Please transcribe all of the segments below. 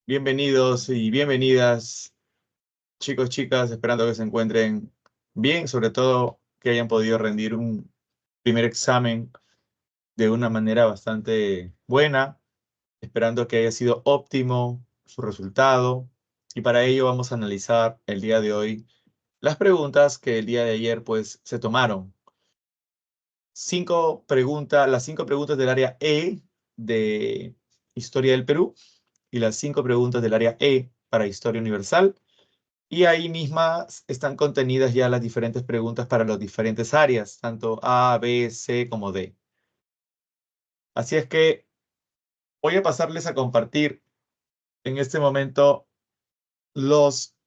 Bienvenidos y bienvenidas, chicos, chicas, esperando que se encuentren bien, sobre todo que hayan podido rendir un primer examen de una manera bastante buena, esperando que haya sido óptimo su resultado. Y para ello vamos a analizar el día de hoy las preguntas que el día de ayer pues se tomaron. Las 5 preguntas del área E de Historia del Perú y las 5 preguntas del área E para Historia Universal. Y ahí mismas están contenidas ya las diferentes preguntas para las diferentes áreas, tanto A, B, C como D. Así es que voy a pasarles a compartir en este momento los,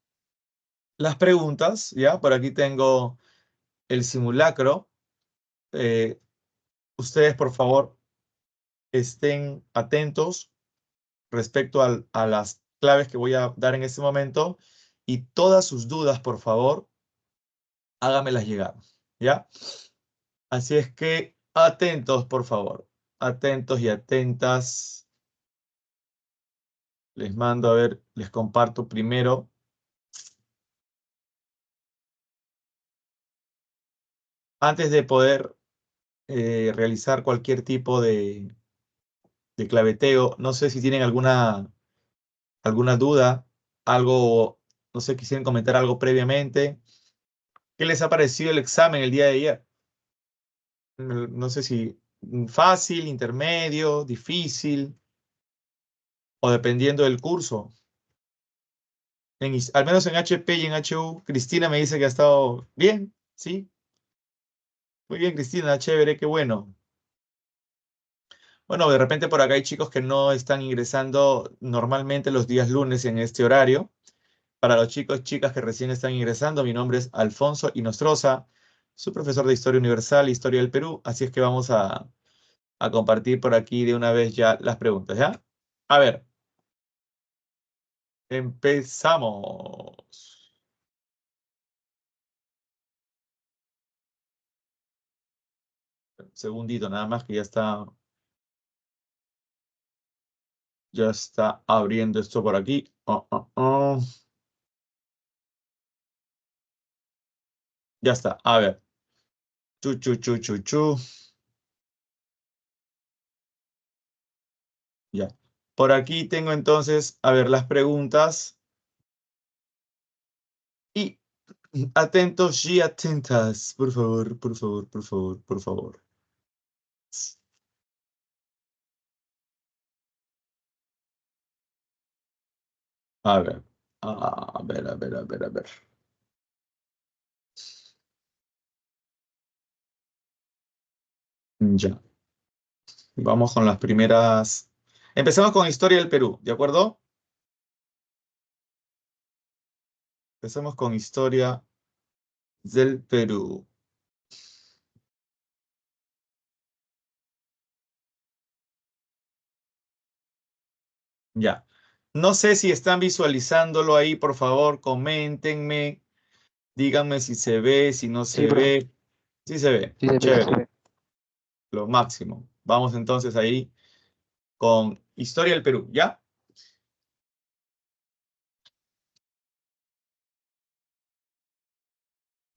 las preguntas, ¿ya? Por aquí tengo el simulacro. Eh, Ustedes, por favor, estén atentos respecto a las claves que voy a dar en este momento y todas sus dudas, por favor, hágamelas llegar, ¿ya? Así es que atentos, por favor. Atentos y atentas. Les mando, a ver, les comparto primero. Antes de poder realizar cualquier tipo de claveteo, no sé si tienen alguna duda, algo, no sé, quisieran comentar algo previamente. ¿Qué les ha parecido el examen el día de ayer? No sé si fácil, intermedio, difícil o dependiendo del curso. Al menos en HP y en HU, Cristina me dice que ha estado bien, ¿sí? Muy bien, Cristina, chévere, qué bueno. Bueno, de repente por acá hay chicos que no están ingresando normalmente los días lunes en este horario. Para los chicos, chicas que recién están ingresando, mi nombre es Alfonso Inostroza, soy profesor de Historia Universal e Historia del Perú, así es que vamos a compartir por aquí de una vez ya las preguntas, ¿ya? A ver, empezamos. Un segundito, nada más que ya está abriendo esto por aquí. Ya está. A ver. Chu, chu, chu, chu, chu. Ya. Por aquí tengo entonces, a ver, las preguntas. Y atentos y atentas. Por favor, por favor, por favor, por favor. A ver. A ver, a ver, a ver, a ver. Ya. Vamos con las primeras. Empezamos con historia del Perú, ¿de acuerdo? Empezamos con historia del Perú. Ya. No sé si están visualizándolo ahí, por favor, coméntenme, díganme si se ve, si no Sí, se profe, ve. Sí se ve, sí se ve, sí se chévere, ve. lo máximo. Vamos entonces ahí con Historia del Perú, ¿ya?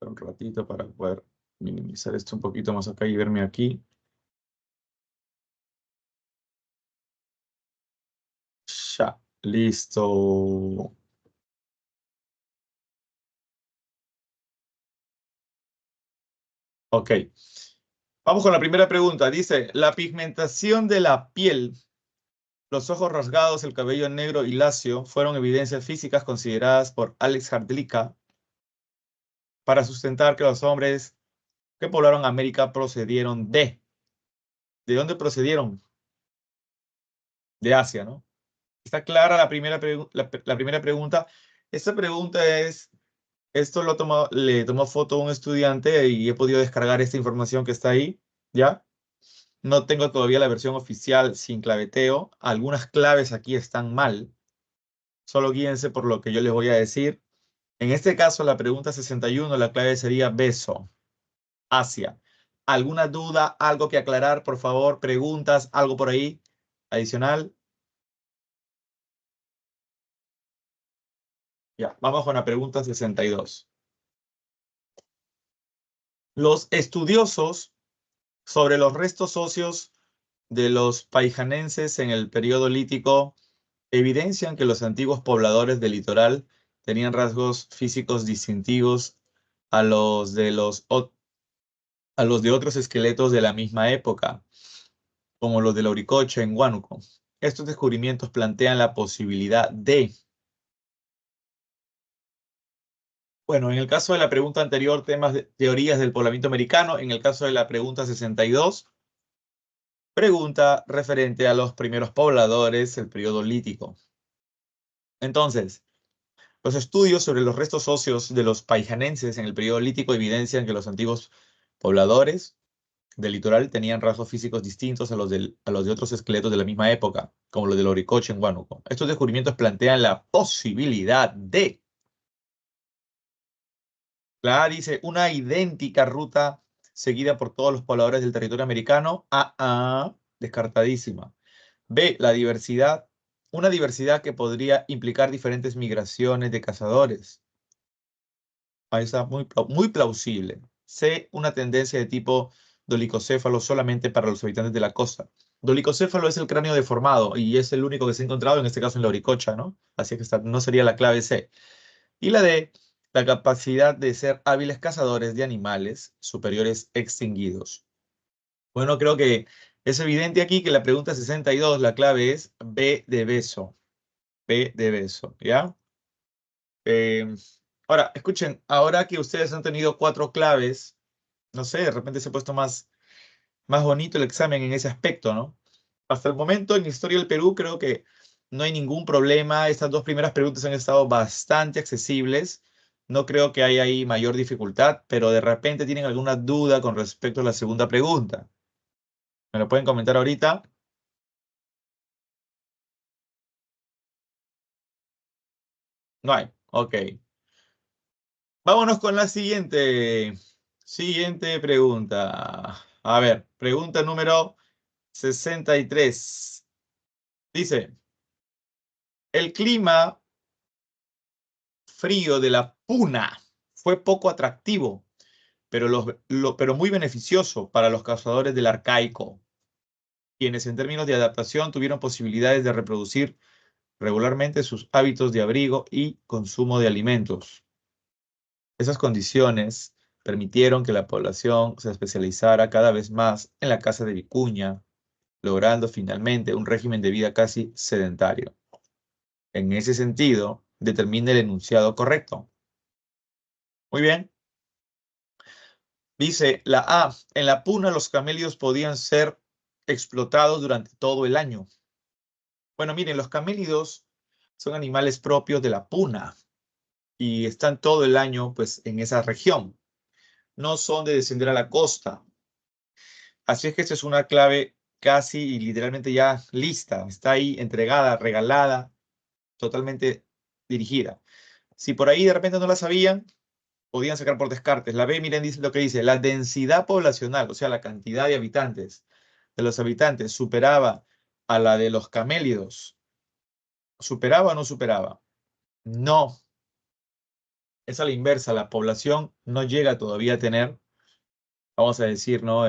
Un ratito para poder minimizar esto un poquito más acá y verme aquí. Ya, listo. Ok, vamos con la primera pregunta. Dice, la pigmentación de la piel, los ojos rasgados, el cabello negro y lacio fueron evidencias físicas consideradas por Alex Hrdlicka para sustentar que los hombres que poblaron América procedieron de. ¿De dónde procedieron? De Asia, ¿no? Está clara la primera pregunta. Esta pregunta es, esto le tomó foto a un estudiante y he podido descargar esta información que está ahí, ¿ya? No tengo todavía la versión oficial sin claveteo. Algunas claves aquí están mal. Solo guíense por lo que yo les voy a decir. En este caso, la pregunta 61, la clave sería beso, Asia. ¿Alguna duda, algo que aclarar, por favor? ¿Preguntas, algo por ahí adicional? Ya, vamos con la pregunta 62. Los estudiosos sobre los restos óseos de los paijanenses en el periodo lítico evidencian que los antiguos pobladores del litoral tenían rasgos físicos distintivos a los de a los de otros esqueletos de la misma época, como los de la Uricocha en Huánuco. Estos descubrimientos plantean la posibilidad de, bueno, en el caso de la pregunta anterior, temas de teorías del poblamiento americano. En el caso de la pregunta 62, pregunta referente a los primeros pobladores, el periodo lítico. Entonces, los estudios sobre los restos óseos de los paijanenses en el periodo lítico evidencian que los antiguos pobladores del litoral tenían rasgos físicos distintos a los de otros esqueletos de la misma época, como los del Oricoche en Huánuco. Estos descubrimientos plantean la posibilidad de, la A dice, una idéntica ruta seguida por todos los pobladores del territorio americano. Descartadísima. B, la diversidad, una diversidad que podría implicar diferentes migraciones de cazadores. Ahí está muy plausible. C, una tendencia de tipo dolicocéfalo solamente para los habitantes de la costa. Dolicocéfalo es el cráneo deformado y es el único que se ha encontrado, en este caso en la Oricocha, ¿no? Así que no sería la clave C. Y la D, la capacidad de ser hábiles cazadores de animales superiores extinguidos. Bueno, creo que es evidente aquí que la pregunta 62, la clave es B de beso. B de beso, ¿ya? Eh, Ahora, escuchen, ahora que ustedes han tenido 4 claves, no sé, de repente se ha puesto más bonito el examen en ese aspecto, ¿no? Hasta el momento en la historia del Perú creo que no hay ningún problema. Estas 2 primeras preguntas han estado bastante accesibles. No creo que haya ahí mayor dificultad, pero de repente tienen alguna duda con respecto a la segunda pregunta. ¿Me lo pueden comentar ahorita? No hay. Ok. Vámonos con la siguiente. Siguiente pregunta. A ver, pregunta número 63. Dice, el clima frío de la Puna fue poco atractivo, pero, pero muy beneficioso para los cazadores del Arcaico, quienes en términos de adaptación tuvieron posibilidades de reproducir regularmente sus hábitos de abrigo y consumo de alimentos. Esas condiciones permitieron que la población se especializara cada vez más en la caza de vicuña, logrando finalmente un régimen de vida casi sedentario. En ese sentido, determina el enunciado correcto. Muy bien. Dice la A, en la Puna los camélidos podían ser explotados durante todo el año. Bueno, miren, los camélidos son animales propios de la Puna y están todo el año pues en esa región. No son de descender a la costa. Así es que esta es una clave casi y literalmente ya lista. Está ahí entregada, regalada, totalmente dirigida. Si por ahí de repente no la sabían, podían sacar por descartes. La B, miren, dice lo que dice, la densidad poblacional, o sea, la cantidad de habitantes, de los habitantes, superaba a la de los camélidos. ¿Superaba o no superaba? No, es a la inversa, la población no llega todavía a tener, vamos a decir, ¿no?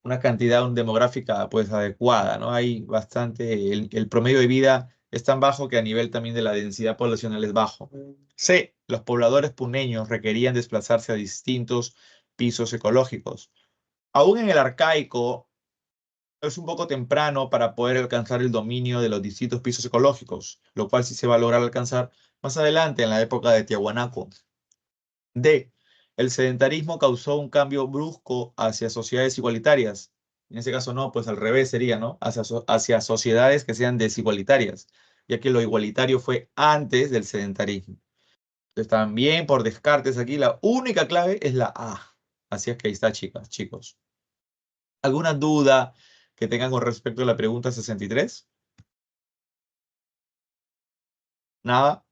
Una cantidad demográfica pues adecuada, ¿no? Hay bastante, el promedio de vida es tan bajo que a nivel también de la densidad poblacional es bajo. C, los pobladores puneños requerían desplazarse a distintos pisos ecológicos. Aún en el arcaico, es un poco temprano para poder alcanzar el dominio de los distintos pisos ecológicos, lo cual sí se va a lograr alcanzar más adelante en la época de Tiahuanaco. D. El sedentarismo causó un cambio brusco hacia sociedades igualitarias. En ese caso no, pues al revés sería, ¿no? Hacia sociedades que sean desigualitarias, ya que lo igualitario fue antes del sedentarismo. Entonces también por descartes aquí la única clave es la A. Así es que ahí está, chicas, chicos. ¿Alguna duda que tengan con respecto a la pregunta 63? Nada.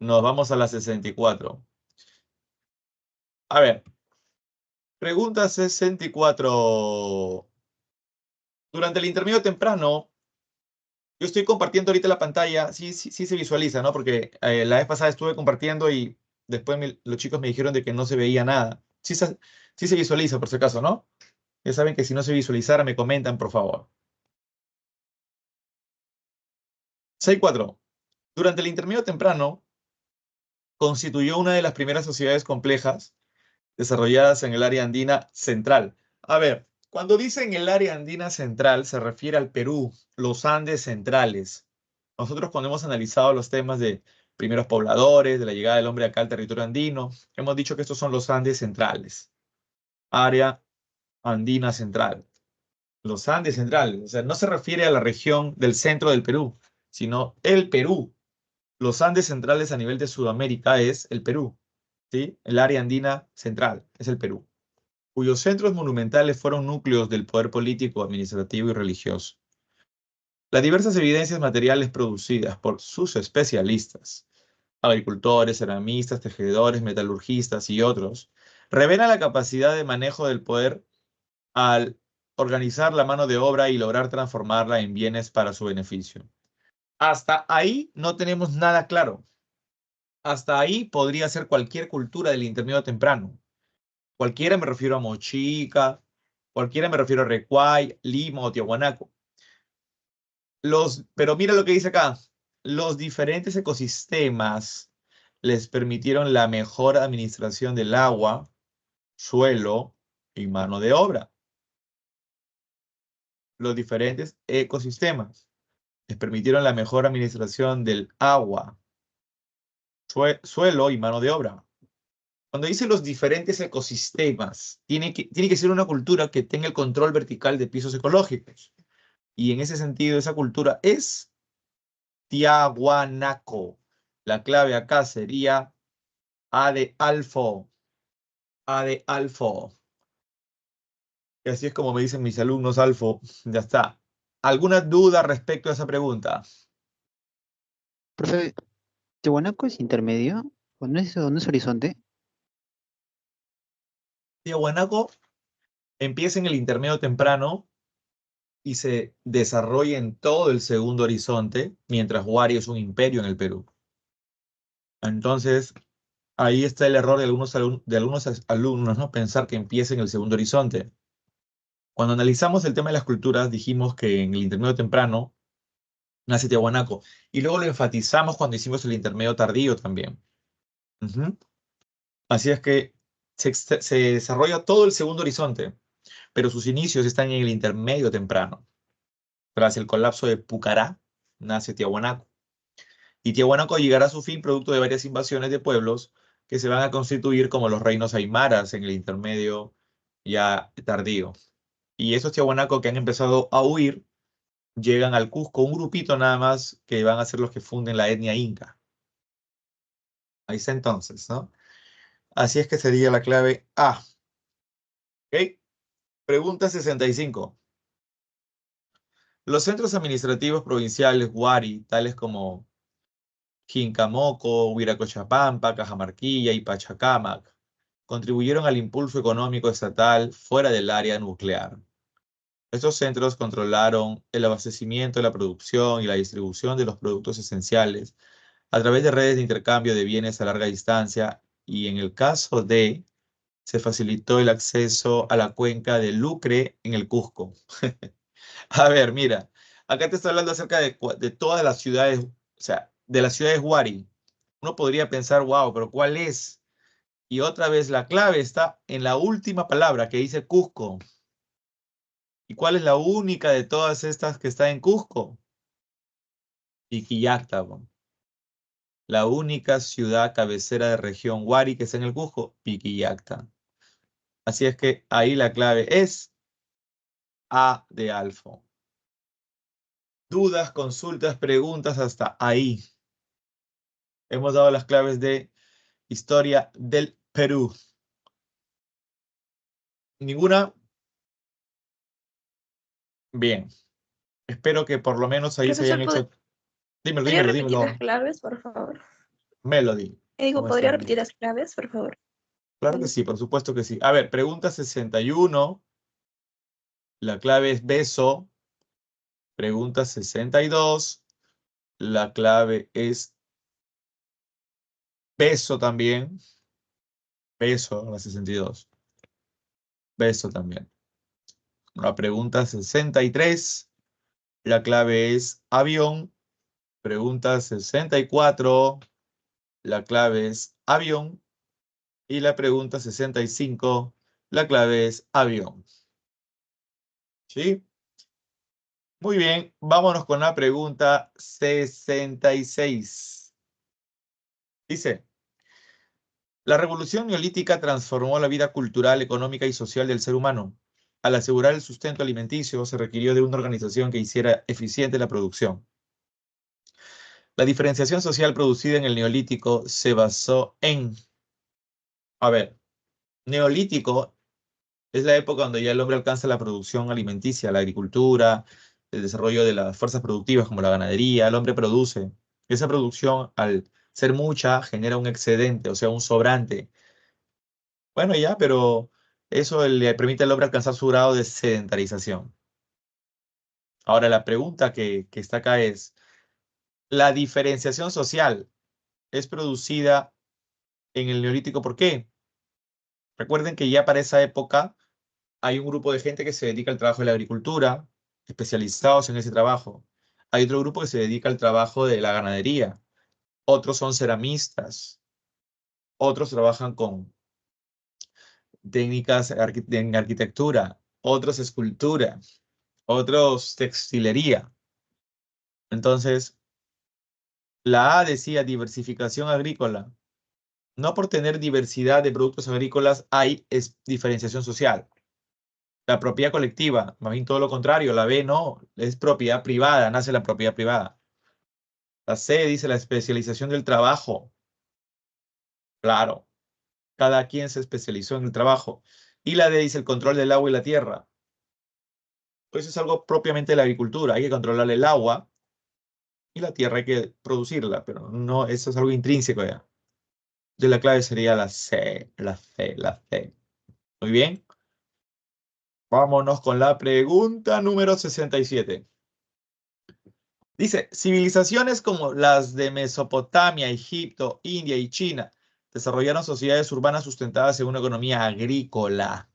Nos vamos a la 64. A ver, pregunta 64. Durante el intermedio temprano, Yo estoy compartiendo ahorita la pantalla, sí se visualiza, ¿no? Porque la vez pasada estuve compartiendo y después los chicos me dijeron de que no se veía nada. Sí se visualiza, por si acaso, ¿no? Ya saben que si no se visualizara, me comentan, por favor. 6.4. Durante el intermedio temprano, constituyó una de las primeras sociedades complejas desarrolladas en el área andina central. A ver, cuando dicen el área andina central, se refiere al Perú, los Andes centrales. Nosotros cuando hemos analizado los temas de primeros pobladores, de la llegada del hombre acá al territorio andino, hemos dicho que estos son los Andes centrales, área andina central. Los Andes centrales, o sea, no se refiere a la región del centro del Perú, sino el Perú. Los Andes centrales a nivel de Sudamérica es el Perú, ¿sí? El área andina central es el Perú, cuyos centros monumentales fueron núcleos del poder político, administrativo y religioso. Las diversas evidencias materiales producidas por sus especialistas, agricultores, ceramistas, tejedores, metalurgistas y otros, revelan la capacidad de manejo del poder al organizar la mano de obra y lograr transformarla en bienes para su beneficio. Hasta ahí no tenemos nada claro. Hasta ahí podría ser cualquier cultura del intermedio temprano. Cualquiera me refiero a Mochica, cualquiera me refiero a Recuay, Lima o Tiahuanaco. Pero mira lo que dice acá. Los diferentes ecosistemas les permitieron la mejor administración del agua, suelo y mano de obra. Los diferentes ecosistemas les permitieron la mejor administración del agua, suelo y mano de obra. Cuando dice los diferentes ecosistemas, tiene que ser una cultura que tenga el control vertical de pisos ecológicos. Y en ese sentido, esa cultura es Tiahuanaco. La clave acá sería A de alfo. A de alfo. Y así es como me dicen mis alumnos alfo. Ya está. ¿Alguna duda respecto a esa pregunta? Profe, ¿Tiahuanaco es intermedio? ¿O no es horizonte? Tiahuanaco empieza en el intermedio temprano y se desarrolla en todo el segundo horizonte, mientras Huari es un imperio en el Perú. Entonces, ahí está el error de algunos alumnos, ¿no? Pensar que empieza en el segundo horizonte. Cuando analizamos el tema de las culturas, dijimos que en el intermedio temprano nace Tiahuanaco. Y luego lo enfatizamos cuando hicimos el intermedio tardío también. Ujú. Así es que se desarrolla todo el segundo horizonte, pero sus inicios están en el intermedio temprano. Tras el colapso de Pucará, nace Tiahuanaco. Y Tiahuanaco llegará a su fin producto de varias invasiones de pueblos que se van a constituir como los reinos aymaras en el intermedio ya tardío. Y esos Tiahuanacos que han empezado a huir llegan al Cusco, un grupito nada más que van a ser los que funden la etnia inca. Ahí está entonces, ¿no? Así es que sería la clave A. ¿Ok? Pregunta 65. Los centros administrativos provinciales Huari, tales como Jincamoco, Huiracochapampa, Cajamarquilla y Pachacámac, contribuyeron al impulso económico estatal fuera del área nuclear. Estos centros controlaron el abastecimiento, la producción y la distribución de los productos esenciales a través de redes de intercambio de bienes a larga distancia y en el caso de se facilitó el acceso a la cuenca de Lucre en el Cusco. A ver, mira, acá te estoy hablando acerca de todas las ciudades, o sea, de las ciudades Huari. Uno podría pensar, wow, pero ¿cuál es? Y otra vez la clave está en la última palabra que dice Cusco. ¿Y cuál es la única de todas estas que está en Cusco? Piquillacta, po. La única ciudad cabecera de región Huari que está en el Cusco, Piquillacta. Así es que ahí la clave es A de Alfo. Dudas, consultas, preguntas hasta ahí. Hemos dado las claves de historia del Perú. ¿Ninguna? Bien. Espero que por lo menos ahí se hayan Profesor, hecho. Dímelo, ¿podría dímelo, repetir las dímelo. claves, por favor? Melody. Digo, ¿Cómo ¿podría está? repetir las claves, por favor? Claro que sí, por supuesto que sí. A ver, pregunta 61. La clave es beso. Pregunta 62. La clave es peso también. Peso, la 62. Peso también. La pregunta 63. La clave es avión. Pregunta 64. La clave es avión. Y la pregunta 65. La clave es avión. ¿Sí? Muy bien, vámonos con la pregunta 66. Dice, la revolución neolítica transformó la vida cultural, económica y social del ser humano. Al asegurar el sustento alimenticio, se requirió de una organización que hiciera eficiente la producción. La diferenciación social producida en el neolítico se basó en, a ver, neolítico es la época donde ya el hombre alcanza la producción alimenticia, la agricultura, el desarrollo de las fuerzas productivas como la ganadería, el hombre produce. Esa producción, al ser mucha, genera un excedente, o sea, un sobrante. Bueno, ya, pero eso le permite al hombre alcanzar su grado de sedentarización. Ahora, la pregunta que está acá es, ¿la diferenciación social es producida en el neolítico por qué? Recuerden que ya para esa época hay un grupo de gente que se dedica al trabajo de la agricultura, especializados en ese trabajo. Hay otro grupo que se dedica al trabajo de la ganadería. Otros son ceramistas. Otros trabajan con técnicas en arquitectura. Otros escultura. Otros textilería. Entonces, la A decía diversificación agrícola. No por tener diversidad de productos agrícolas hay diferenciación social. La propiedad colectiva, más bien todo lo contrario, la B no, es propiedad privada, nace la propiedad privada. La C dice la especialización del trabajo. Claro, cada quien se especializó en el trabajo. Y la D dice el control del agua y la tierra. Pues es algo propiamente de la agricultura, hay que controlar el agua y la tierra hay que producirla, pero no, eso es algo intrínseco ya. Entonces la clave sería la C, la C, la C. Muy bien. Vámonos con la pregunta número 67. Dice, civilizaciones como las de Mesopotamia, Egipto, India y China desarrollaron sociedades urbanas sustentadas en una economía agrícola.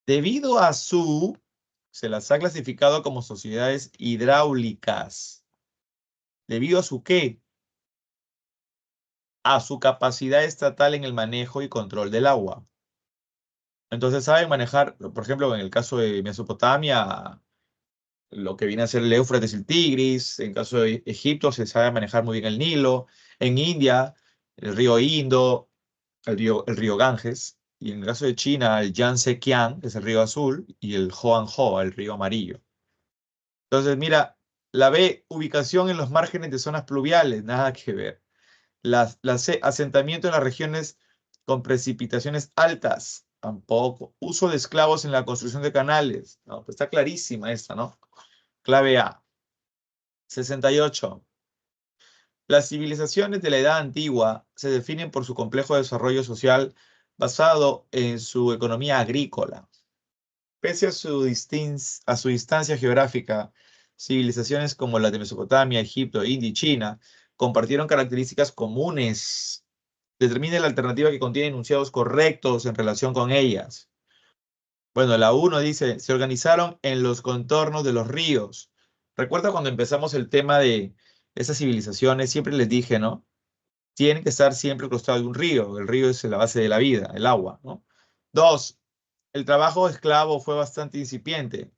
Debido a se las ha clasificado como sociedades hidráulicas. ¿Debido a su qué? A su capacidad estatal en el manejo y control del agua. Entonces saben manejar, por ejemplo, en el caso de Mesopotamia, lo que viene a ser el Éufrates y el Tigris. En caso de Egipto se sabe manejar muy bien el Nilo. En India, el río Indo, el río Ganges. Y en el caso de China, el Yangtze-Kiang, que es el río azul, y el Hoangho, el río amarillo. Entonces, mira, la B, ubicación en los márgenes de zonas pluviales, nada que ver. La C, asentamiento en las regiones con precipitaciones altas, tampoco. Uso de esclavos en la construcción de canales, no, pues está clarísima esta, ¿no? Clave A. 68. Las civilizaciones de la Edad Antigua se definen por su complejo desarrollo social basado en su economía agrícola. Pese a su distancia geográfica, civilizaciones como las de Mesopotamia, Egipto, India y China compartieron características comunes. Determine la alternativa que contiene enunciados correctos en relación con ellas. Bueno, la 1 dice, se organizaron en los contornos de los ríos. Recuerda cuando empezamos el tema de esas civilizaciones, siempre les dije, ¿no? Tienen que estar siempre al costado de un río. El río es la base de la vida, el agua, ¿no? 2, el trabajo esclavo fue bastante incipiente.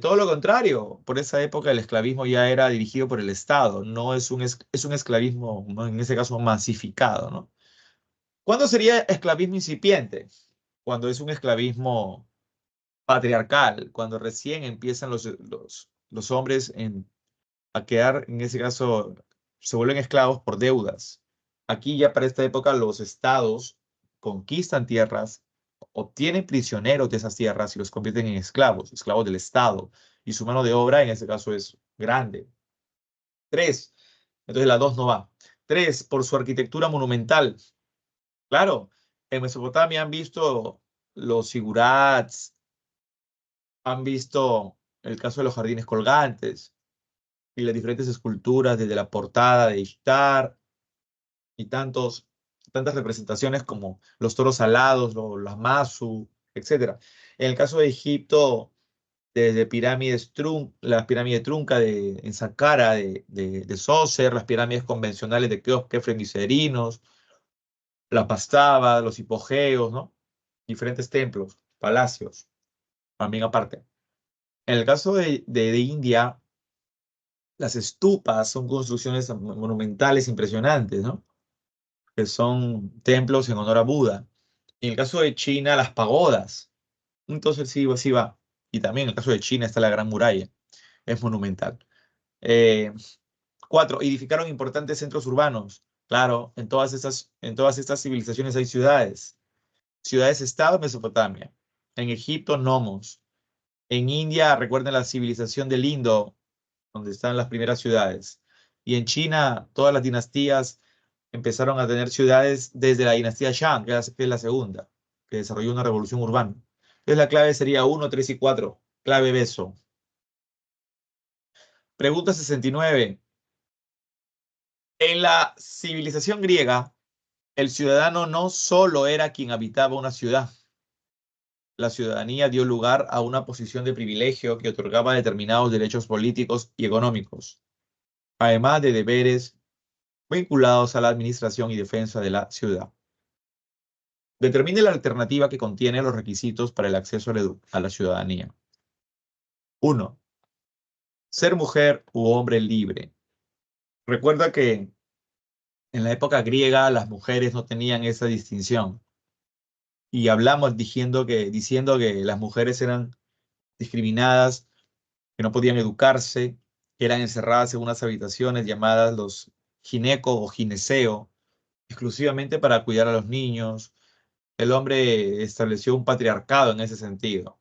Todo lo contrario, por esa época el esclavismo ya era dirigido por el Estado, no es es un esclavismo, ¿no? En ese caso, masificado, ¿no? ¿Cuándo sería esclavismo incipiente? Cuando es un esclavismo patriarcal, cuando recién empiezan los hombres a quedar, en ese caso, se vuelven esclavos por deudas. Aquí ya para esta época los estados conquistan tierras, obtienen prisioneros de esas tierras y los convierten en esclavos, esclavos del estado, y su mano de obra en ese caso es grande. 3, entonces la 2 no va. 3, por su arquitectura monumental. Claro, en Mesopotamia han visto los zigurats, han visto el caso de los jardines colgantes y las diferentes esculturas desde la portada de Ishtar y tantas representaciones como los toros alados, las Masu, etc. En el caso de Egipto, desde la pirámide trunca en Saqqara de Sócer, las pirámides convencionales de Keops, Kefren y Cerinos, la Pastaba, los hipogeos, ¿no? Diferentes templos, palacios, también aparte. En el caso de India, las estupas son construcciones monumentales impresionantes, ¿no? Que son templos en honor a Buda. En el caso de China, las pagodas. Entonces sí va. Y también en el caso de China está la Gran Muralla. Es monumental. Eh, 4. Edificaron importantes centros urbanos. Claro, en todas estas civilizaciones hay ciudades. Ciudades-estado en Mesopotamia. En Egipto, nomos. En India, recuerden la civilización del Indo, donde están las primeras ciudades. Y en China, todas las dinastías empezaron a tener ciudades desde la dinastía Shang, que es la segunda, que desarrolló una revolución urbana. Entonces la clave sería 1, 3 y 4. Clave beso. Pregunta 69. En la civilización griega, el ciudadano no solo era quien habitaba una ciudad. La ciudadanía dio lugar a una posición de privilegio que otorgaba determinados derechos políticos y económicos, además de deberes vinculados a la administración y defensa de la ciudad. Determine la alternativa que contiene los requisitos para el acceso a la ciudadanía. 1. Ser mujer u hombre libre. Recuerda que en la época griega las mujeres no tenían esa distinción. Y hablamos diciendo que las mujeres eran discriminadas, que no podían educarse, que eran encerradas en unas habitaciones llamadas los gineco o gineceo, exclusivamente para cuidar a los niños. El hombre estableció un patriarcado en ese sentido.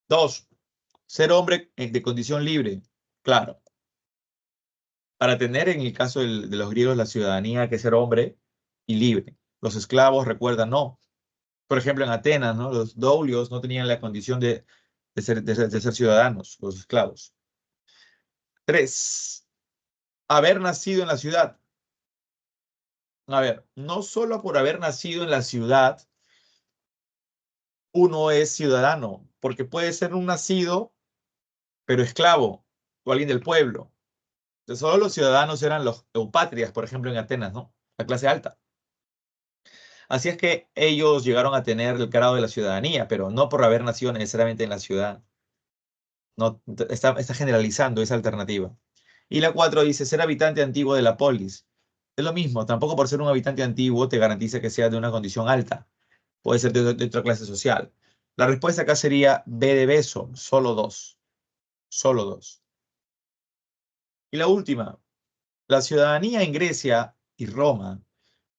2. Ser hombre de condición libre. Claro, para tener en el caso de los griegos la ciudadanía hay que ser hombre y libre. Los esclavos, recuerda, no. Por ejemplo, en Atenas, ¿no? Los doulios no tenían la condición de ser ciudadanos, los esclavos. 3. Haber nacido en la ciudad. A ver, no solo por haber nacido en la ciudad uno es ciudadano, porque puede ser un nacido, pero esclavo, o alguien del pueblo. Entonces, solo los ciudadanos eran los eupatrias, por ejemplo, en Atenas, ¿no? La clase alta. Así es que ellos llegaron a tener el grado de la ciudadanía, pero no por haber nacido necesariamente en la ciudad. No, está generalizando esa alternativa. Y la 4 dice ser habitante antiguo de la polis. Es lo mismo, tampoco por ser un habitante antiguo te garantiza que sea de una condición alta. Puede ser de otra clase social. La respuesta acá sería B de beso, solo 2. Solo 2. Y la última, la ciudadanía en Grecia y Roma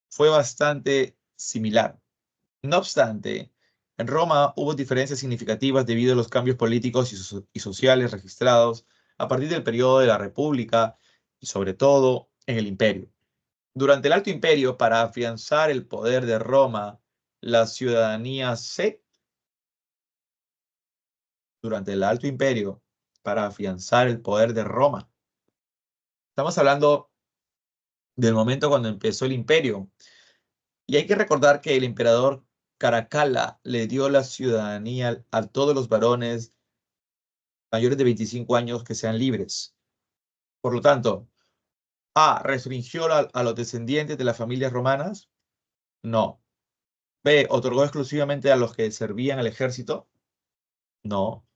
fue bastante similar. No obstante, en Roma hubo diferencias significativas debido a los cambios políticos y sociales registrados a partir del periodo de la República y sobre todo en el Imperio. Durante el Alto Imperio, para afianzar el poder de Roma, la ciudadanía durante el Alto Imperio, para afianzar el poder de Roma. Estamos hablando del momento cuando empezó el Imperio. Y hay que recordar que el emperador Caracalla le dio la ciudadanía a todos los varones mayores de 25 años que sean libres. Por lo tanto, A. ¿Restringió a los descendientes de las familias romanas? No. B. ¿Otorgó exclusivamente a los que servían al ejército? No.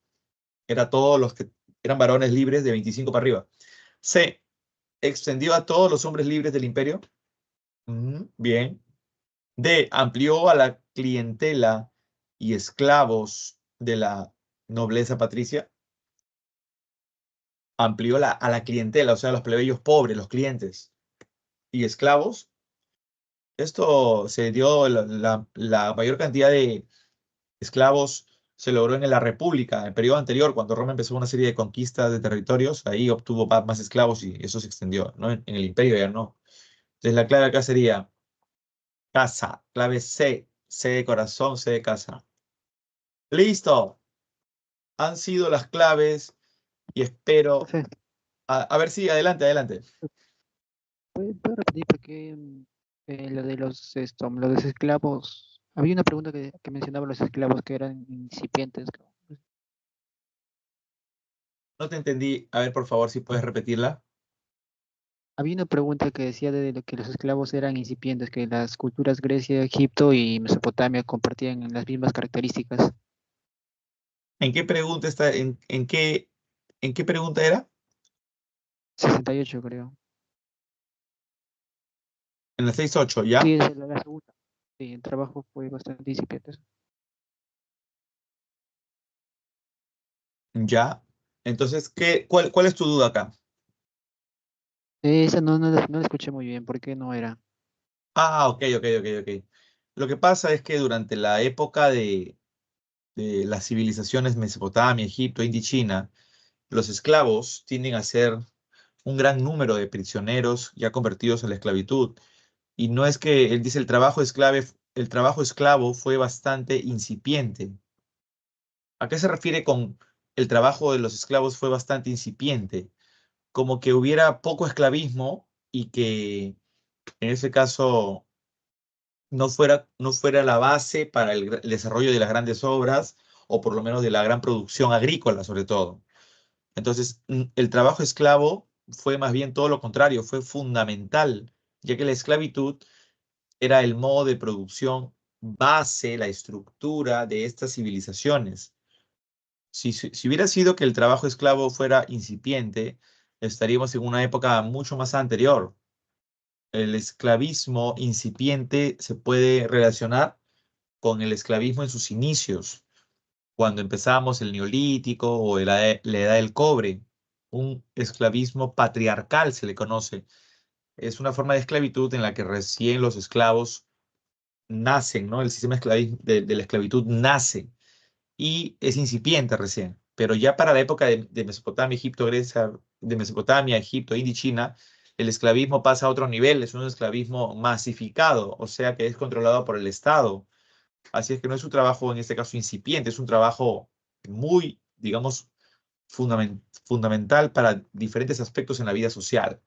Era todos los que eran varones libres de 25 para arriba. C. ¿Extendió a todos los hombres libres del imperio? Bien. D. Amplió a la clientela y esclavos de la nobleza patricia. Amplió a la clientela, o sea, los plebeyos pobres, los clientes y esclavos. Esto se dio, la mayor cantidad de esclavos se logró en la República, en el periodo anterior, cuando Roma empezó una serie de conquistas de territorios, ahí obtuvo más esclavos y eso se extendió, ¿no? En el imperio ya no. Entonces la clave acá sería casa, clave C, C de corazón, C de casa. Listo. Han sido las claves y espero... Profe, A ver si, adelante, adelante. ¿puede repetir por qué lo de lo de los esclavos? Había una pregunta que mencionaba los esclavos que eran incipientes. No te entendí. A ver, por favor, si puedes repetirla. Había una pregunta que decía de lo que los esclavos eran incipientes, que las culturas Grecia, Egipto y Mesopotamia compartían las mismas características. ¿En qué pregunta está? ¿En qué pregunta era? 68 creo. En la 6.8, Sí, ¿ya? es la segunda. Sí, el trabajo fue bastante incipiente. Ya. Entonces, cuál es tu duda acá? Esa no la escuché muy bien, ¿por qué no era? Ah, ok, ok, ok, ok. Lo que pasa es que durante la época de las civilizaciones Mesopotamia, Egipto, India y China, los esclavos tienden a ser un gran número de prisioneros ya convertidos a la esclavitud. Y no es que él dice el trabajo esclavo fue bastante incipiente. ¿A qué se refiere con el trabajo de los esclavos fue bastante incipiente? Como que hubiera poco esclavismo y que en ese caso no fuera la base para el desarrollo de las grandes obras o por lo menos de la gran producción agrícola sobre todo. Entonces, el trabajo esclavo fue más bien todo lo contrario, fue fundamental, ya que la esclavitud era el modo de producción base, la estructura de estas civilizaciones. Si hubiera sido que el trabajo esclavo fuera incipiente, estaríamos en una época mucho más anterior. El esclavismo incipiente se puede relacionar con el esclavismo en sus inicios, cuando empezábamos el Neolítico o la edad del cobre. Un esclavismo patriarcal se le conoce. Es una forma de esclavitud en la que recién los esclavos nacen, ¿no? El sistema de la esclavitud nace y es incipiente recién. Pero ya para la época de Mesopotamia, Egipto, Grecia, de Mesopotamia, Egipto, India y China, el esclavismo pasa a otro nivel, es un esclavismo masificado, o sea que es controlado por el Estado. Así es que no es un trabajo, en este caso, incipiente, es un trabajo muy, digamos, fundamental para diferentes aspectos en la vida social,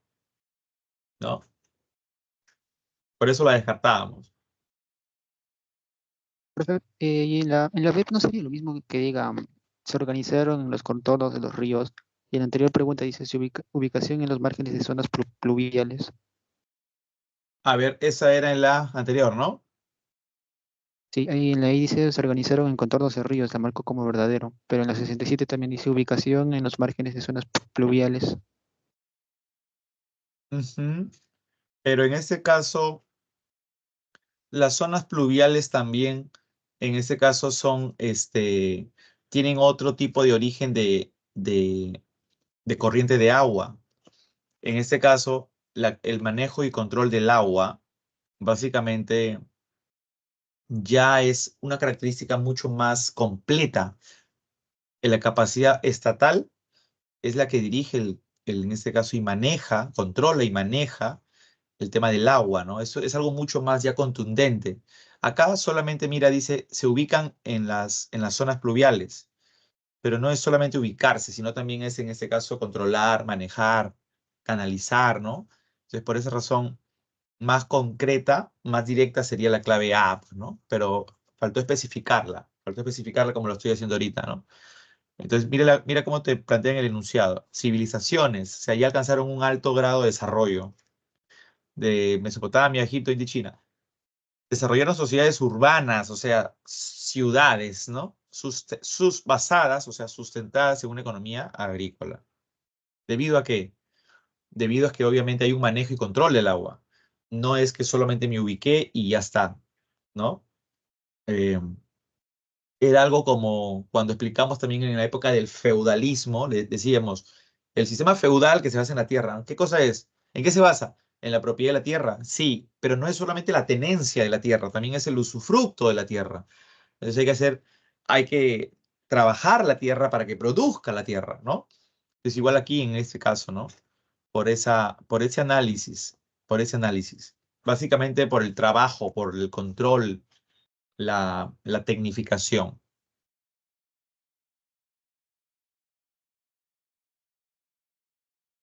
¿no? Por eso la descartábamos. Profe, y en la web no sería lo mismo que diga, se organizaron en los contornos de los ríos. Y en la anterior pregunta dice su ubicación en los márgenes de zonas pluviales. A ver, esa era en la anterior, ¿no? Sí, ahí dice se organizaron en contornos de ríos, la marcó como verdadero. Pero en la 67 también dice ubicación en los márgenes de zonas pluviales. Ujú. Pero en este caso, las zonas pluviales también, en este caso, tienen otro tipo de origen de corriente de agua. En este caso, el manejo y control del agua, básicamente, ya es una característica mucho más completa. En la capacidad estatal es la que dirige en este caso, y maneja, controla y maneja el tema del agua, ¿no? Eso es algo mucho más ya contundente. Acá solamente, mira, dice, se ubican en las zonas pluviales, pero no es solamente ubicarse, sino también es en este caso controlar, manejar, canalizar, ¿no? Entonces, por esa razón, más concreta, más directa sería la clave A, pues, ¿no? Pero faltó especificarla como lo estoy haciendo ahorita, ¿no? Entonces, mira cómo te plantean el enunciado. Civilizaciones, o sea, ya alcanzaron un alto grado de desarrollo de Mesopotamia, Egipto, India y China. Desarrollaron sociedades urbanas, o sea, ciudades, ¿no? Basadas, o sea, sustentadas en una economía agrícola. ¿Debido a qué? Debido a que obviamente hay un manejo y control del agua. No es que solamente me ubiqué y ya está, ¿no? Eh, Era algo como cuando explicamos también en la época del feudalismo, le decíamos, el sistema feudal que se basa en la tierra, ¿no? ¿Qué cosa es? ¿En qué se basa? En la propiedad de la tierra, sí, pero no es solamente la tenencia de la tierra, también es el usufructo de la tierra. Entonces hay que trabajar la tierra para que produzca la tierra, ¿no? Es igual aquí en este caso, ¿no? Por ese análisis. Básicamente por el trabajo, por el control, la tecnificación.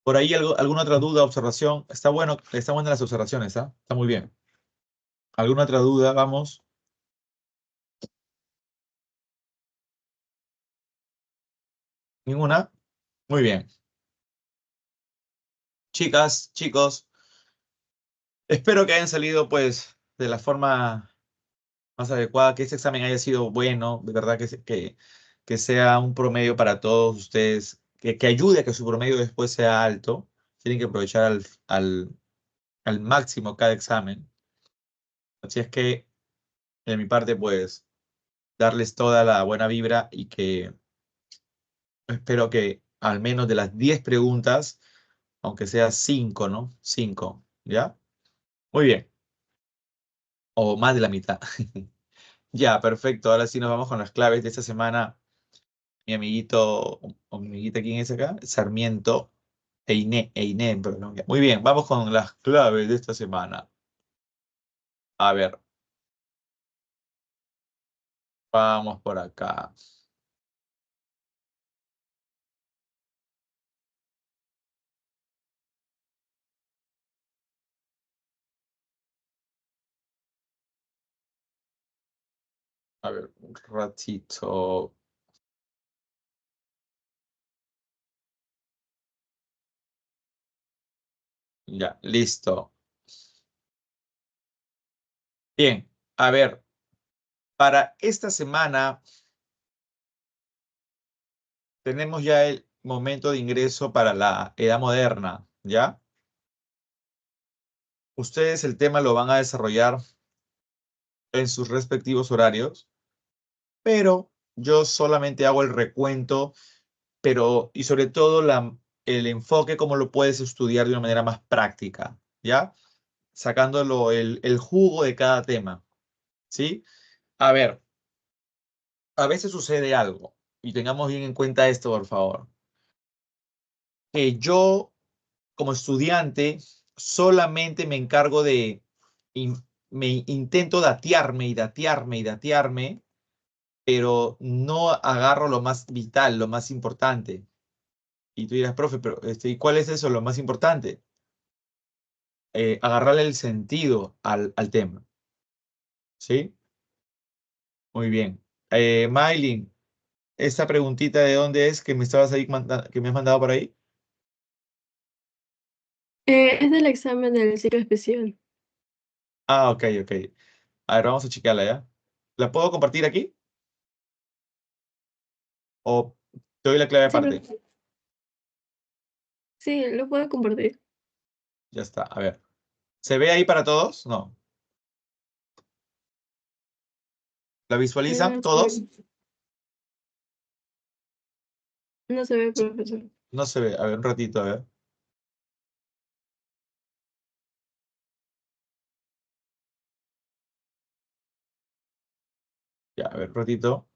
Por ahí alguna otra duda, observación. Está bueno, están buenas las observaciones, ¿ah? Está muy bien. ¿Alguna otra duda? Vamos. ¿Ninguna? Muy bien. Chicas, chicos, espero que hayan salido pues de la forma más adecuada, que este examen haya sido bueno, de verdad que sea un promedio para todos ustedes, que ayude a que su promedio después sea alto. Tienen que aprovechar al máximo cada examen. Así es que, de mi parte, pues, darles toda la buena vibra y que espero que al menos de las 10 preguntas, aunque sea 5, ¿no? 5, ¿ya? Muy bien. O más de la mitad. Ya, perfecto. Ahora sí nos vamos con las claves de esta semana. Mi amiguito, o mi amiguita, ¿quién es acá? Sarmiento. Eine, perdón. Muy bien, vamos con las claves de esta semana. A ver, vamos por acá. A ver, un ratito. Ya, listo. Bien, a ver, para esta semana tenemos ya el momento de ingreso para la edad moderna, ¿ya? Ustedes el tema lo van a desarrollar en sus respectivos horarios, pero yo solamente hago el recuento, pero y sobre todo el enfoque, cómo lo puedes estudiar de una manera más práctica, ¿ya? Sacándolo el jugo de cada tema, ¿sí? A ver, a veces sucede algo, y tengamos bien en cuenta esto, por favor, que yo, como estudiante, solamente me encargo me intento datearme, pero no agarro lo más vital, lo más importante. Y tú dirás, profe, pero ¿y cuál es eso, lo más importante? Agarrarle el sentido al tema, ¿sí? Muy bien. Maylin, esta preguntita de dónde es que me estabas ahí, que me has mandado por ahí. Es del examen del ciclo especial. Ah, ok, ok. A ver, vamos a chequearla ya. ¿La puedo compartir aquí? ¿O te doy la clave Sí, aparte? sí, lo puedo compartir. Ya está, a ver. ¿Se ve ahí para todos? No. ¿La visualizan Se todos? ve. No se ve, profesor. No se ve. A ver, un ratito, a ver. Ya, a ver, un ratito.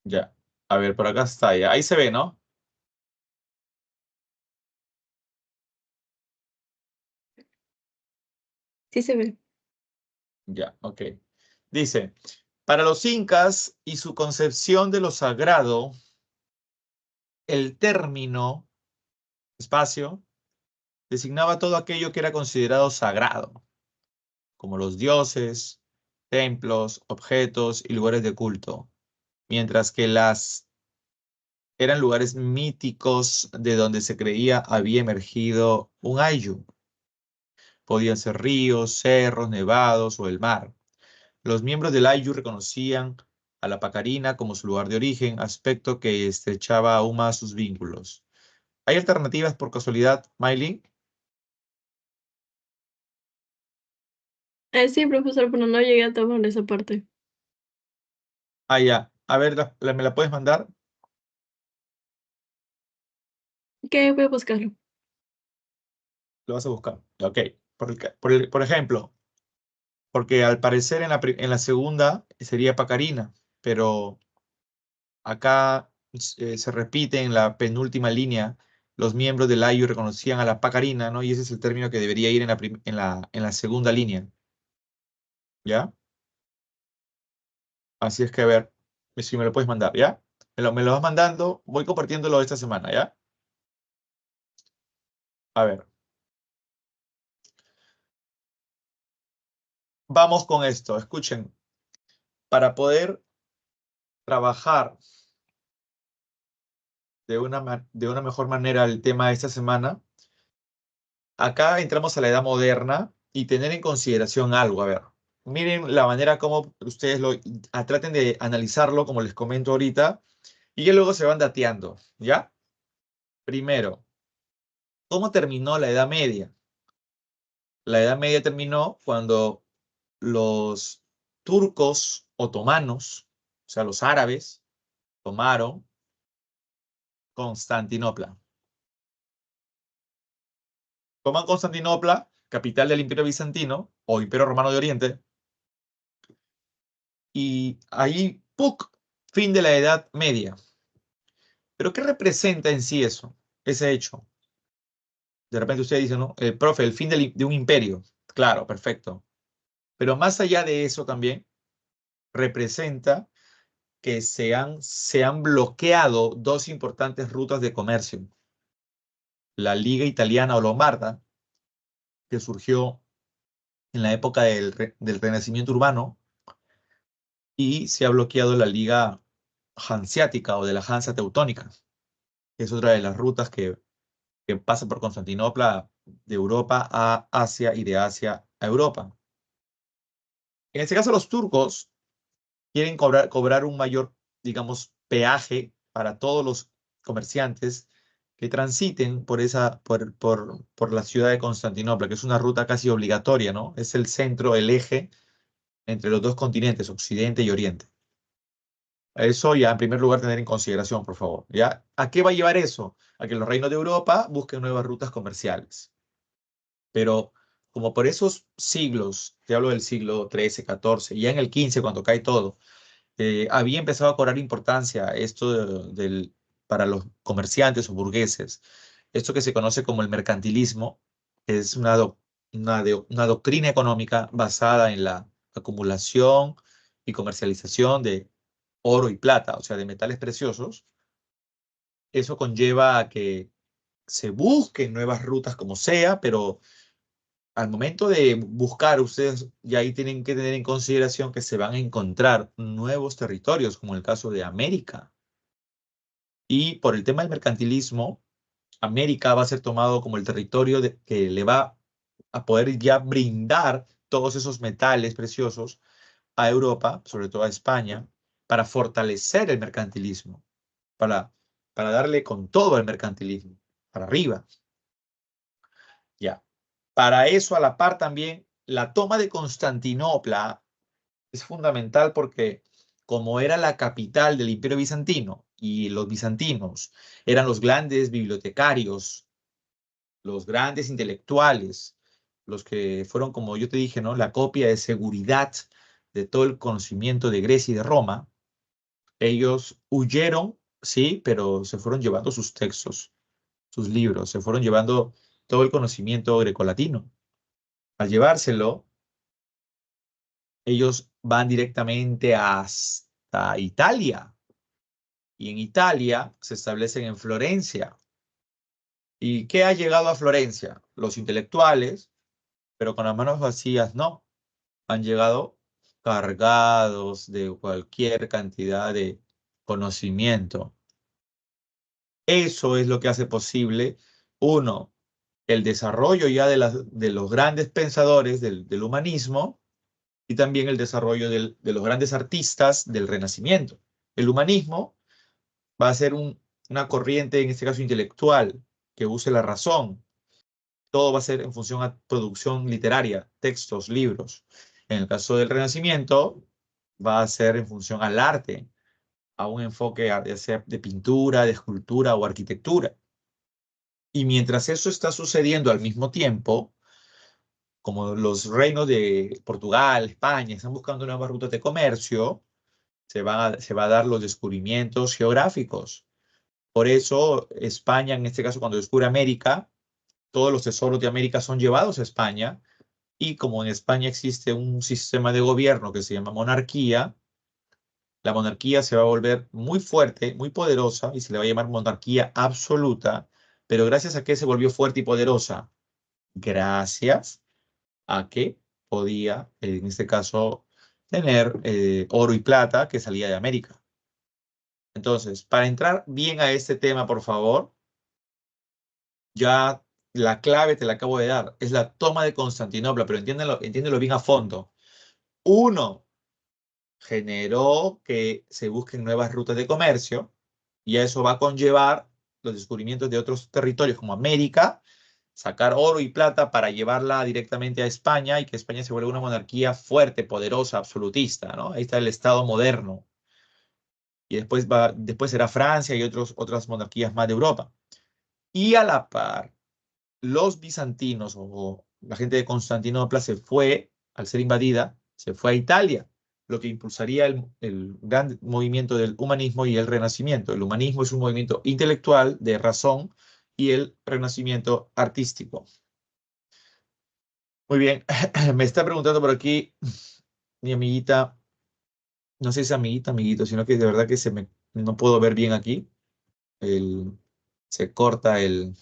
Ya. A ver, por acá está ya. Ahí se ve, ¿no? Sí se ve. Ya, ok. Dice, para los incas y su concepción de lo sagrado, el término espacio designaba todo aquello que era considerado sagrado, como los dioses, templos, objetos y lugares de culto, mientras que las eran lugares míticos de donde se creía había emergido un ayllu. Podían ser ríos, cerros, nevados o el mar. Los miembros del ayllu reconocían a la Pacarina como su lugar de origen, aspecto que estrechaba aún más sus vínculos. ¿Hay alternativas por casualidad, Miley? Sí, profesor, pero no llegué a tomar esa parte. Ah, ya. A ver, ¿me la puedes mandar? ¿Qué voy a buscarlo? Lo vas a buscar. Ok. Por ejemplo, porque al parecer en la segunda sería Pacarina, pero acá se repite en la penúltima línea los miembros del Ayu reconocían a la Pacarina, ¿no? Y ese es el término que debería ir en la segunda línea. ¿Ya? Así es que, a ver, si me lo puedes mandar, ¿ya? Me lo vas mandando, voy compartiéndolo esta semana, ¿ya? A ver. Vamos con esto, escuchen. Para poder trabajar de una mejor manera el tema de esta semana, acá entramos a la edad moderna y tener en consideración algo, a ver. Miren la manera como ustedes traten de analizarlo, como les comento ahorita, y que luego se van dateando, ¿ya? Primero, ¿cómo terminó la Edad Media? La Edad Media terminó cuando los turcos otomanos, o sea, los árabes, tomaron Constantinopla. Toman Constantinopla, capital del Imperio Bizantino o Imperio Romano de Oriente, y ahí, ¡puc!, fin de la Edad Media. ¿Pero qué representa en sí eso, ese hecho? De repente usted dice, ¿no? Profe, el fin de un imperio. Claro, perfecto. Pero más allá de eso también, representa que se han bloqueado dos importantes rutas de comercio. La Liga Italiana o Lombarda, que surgió en la época del Renacimiento Urbano, y se ha bloqueado la Liga Hanseática o de la Hansa Teutónica, que es otra de las rutas que pasa por Constantinopla, de Europa a Asia y de Asia a Europa. En este caso, los turcos quieren cobrar un mayor, digamos, peaje para todos los comerciantes que transiten por la ciudad de Constantinopla, que es una ruta casi obligatoria, ¿no? Es el centro, el eje entre los dos continentes, Occidente y Oriente. Eso ya, en primer lugar, tener en consideración, por favor. ¿Ya? ¿A qué va a llevar eso? A que los reinos de Europa busquen nuevas rutas comerciales. Pero como por esos siglos, te hablo del siglo XIII, XIV, y ya en el XV, cuando cae todo, había empezado a cobrar importancia esto para los comerciantes o burgueses. Esto que se conoce como el mercantilismo, es una doctrina económica basada en la acumulación y comercialización de oro y plata, o sea, de metales preciosos. Eso conlleva a que se busquen nuevas rutas como sea, pero al momento de buscar, ustedes ya ahí tienen que tener en consideración que se van a encontrar nuevos territorios, como el caso de América. Y por el tema del mercantilismo, América va a ser tomado como el territorio que le va a poder ya brindar todos esos metales preciosos a Europa, sobre todo a España, para fortalecer el mercantilismo, para, para darle con todo al mercantilismo, para arriba. Ya. Para eso, a la par también, la toma de Constantinopla es fundamental porque como era la capital del Imperio Bizantino y los bizantinos eran los grandes bibliotecarios, los grandes intelectuales, los que fueron, como yo te dije, ¿no?, la copia de seguridad de todo el conocimiento de Grecia y de Roma, ellos huyeron, sí, pero se fueron llevando sus textos, sus libros, se fueron llevando todo el conocimiento grecolatino. Al llevárselo, ellos van directamente hasta Italia y en Italia se establecen en Florencia. ¿Y qué ha llegado a Florencia? Los intelectuales, pero con las manos vacías no. Han llegado cargados de cualquier cantidad de conocimiento. Eso es lo que hace posible, uno, el desarrollo ya de los grandes pensadores del humanismo, y también el desarrollo de los grandes artistas del Renacimiento. El humanismo va a ser una corriente, en este caso intelectual, que use la razón. Todo va a ser en función a producción literaria, textos, libros. En el caso del Renacimiento, va a ser en función al arte, a un enfoque ya sea de pintura, de escultura o arquitectura. Y mientras eso está sucediendo al mismo tiempo, como los reinos de Portugal, España, están buscando nuevas rutas de comercio, se va a dar los descubrimientos geográficos. Por eso España, en este caso, cuando descubre América, todos los tesoros de América son llevados a España. Y como en España existe un sistema de gobierno que se llama monarquía, la monarquía se va a volver muy fuerte, muy poderosa y se le va a llamar monarquía absoluta. Pero gracias a que se volvió fuerte y poderosa, gracias a que podía, en este caso, tener oro y plata que salía de América. Entonces, para entrar bien a este tema, por favor, ya la clave te la acabo de dar. Es la toma de Constantinopla, pero entiéndelo bien a fondo. Uno, generó que se busquen nuevas rutas de comercio y eso va a conllevar los descubrimientos de otros territorios como América, sacar oro y plata para llevarla directamente a España y que España se vuelva una monarquía fuerte, poderosa, absolutista, ¿no? Ahí está el Estado moderno. Y después será Francia y otras monarquías más de Europa. Y a la par, los bizantinos o la gente de Constantinopla se fue, al ser invadida, se fue a Italia, lo que impulsaría el gran movimiento del humanismo y el renacimiento. El humanismo es un movimiento intelectual de razón y el renacimiento artístico. Muy bien, me está preguntando por aquí mi amiguita, no sé si es amiguita, amiguito, sino que de verdad que no puedo ver bien aquí. El, Se corta el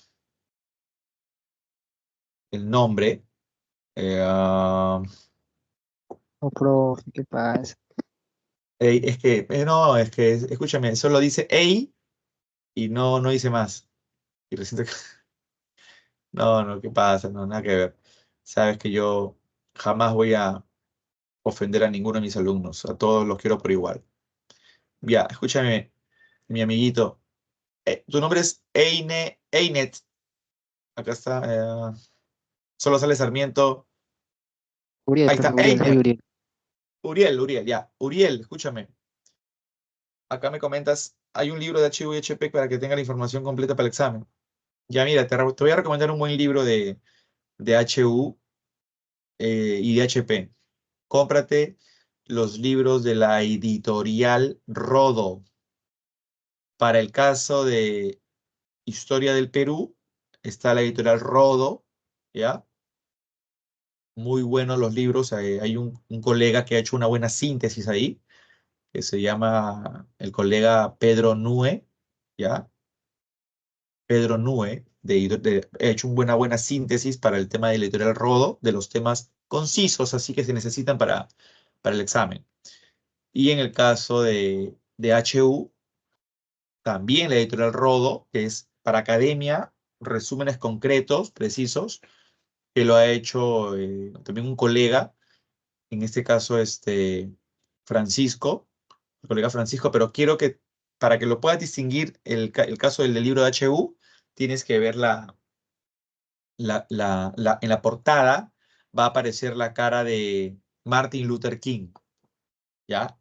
nombre. Ah, Oh, profe, ¿qué pasa? no, escúchame, solo dice EI y no dice más. Y recién no, no, ¿qué pasa? No, nada que ver. Sabes que yo jamás voy a ofender a ninguno de mis alumnos, a todos los quiero por igual. Ya, escúchame, mi amiguito. Tu nombre es Einet. Acá está. Solo sale Sarmiento. Uriel, Ahí profe, está, Uriel, soy Einer. Uriel. Uriel, ya. Uriel, escúchame. Acá me comentas, hay un libro de HU y HP para que tenga la información completa para el examen. Ya, mira, te voy a recomendar un buen libro de HU y de HP. Cómprate los libros de la editorial Rodo. Para el caso de Historia del Perú, está la editorial Rodo, ¿ya? Muy buenos los libros. Hay un colega que ha hecho una buena síntesis ahí, que se llama el colega Pedro Nue, ¿ya? Pedro Nue, ha hecho una buena síntesis para el tema del editorial Rodo, de los temas concisos, así que se necesitan para el examen. Y en el caso de HU, también la editorial Rodo, que es para academia, resúmenes concretos, precisos, que lo ha hecho también un colega, en este caso Francisco, el colega Francisco, pero quiero que, para que lo puedas distinguir, el caso del libro de HU, tienes que ver en la portada, va a aparecer la cara de Martin Luther King. ¿Ya?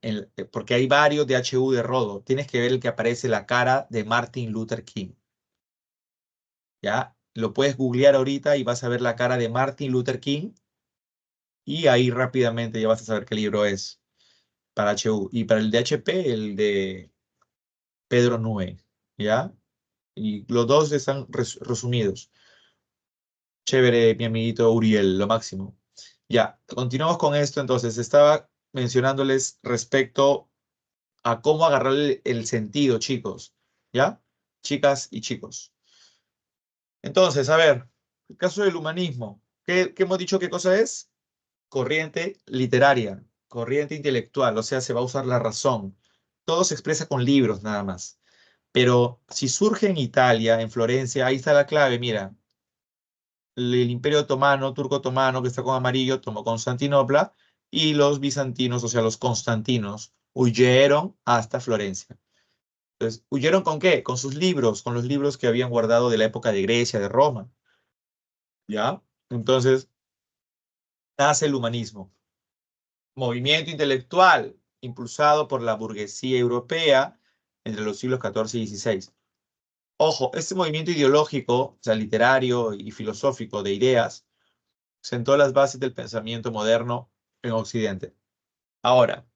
Porque hay varios de HU de Rodo. Tienes que ver el que aparece la cara de Martin Luther King. ¿Ya? Lo puedes googlear ahorita y vas a ver la cara de Martin Luther King y ahí rápidamente ya vas a saber qué libro es para HU. Y para el de HP, el de Pedro Nue. ¿Ya? Y los dos están resumidos. Chévere, mi amiguito Uriel, lo máximo. Ya, continuamos con esto. Entonces, estaba mencionándoles respecto a cómo agarrar el sentido, chicos. ¿Ya? Chicas y chicos. Entonces, a ver, el caso del humanismo. ¿Qué hemos dicho qué cosa es? Corriente literaria, corriente intelectual, o sea, se va a usar la razón. Todo se expresa con libros nada más. Pero si surge en Italia, en Florencia, ahí está la clave, mira. El Imperio Otomano, Turco Otomano, que está con amarillo, tomó Constantinopla y los bizantinos, o sea, los constantinos, huyeron hasta Florencia. Entonces, ¿huyeron con qué? Con sus libros, con los libros que habían guardado de la época de Grecia, de Roma, ¿ya? Entonces, nace el humanismo, movimiento intelectual impulsado por la burguesía europea entre los siglos XIV y XVI. Ojo, este movimiento ideológico, o sea, literario y filosófico de ideas, sentó las bases del pensamiento moderno en Occidente. Ahora,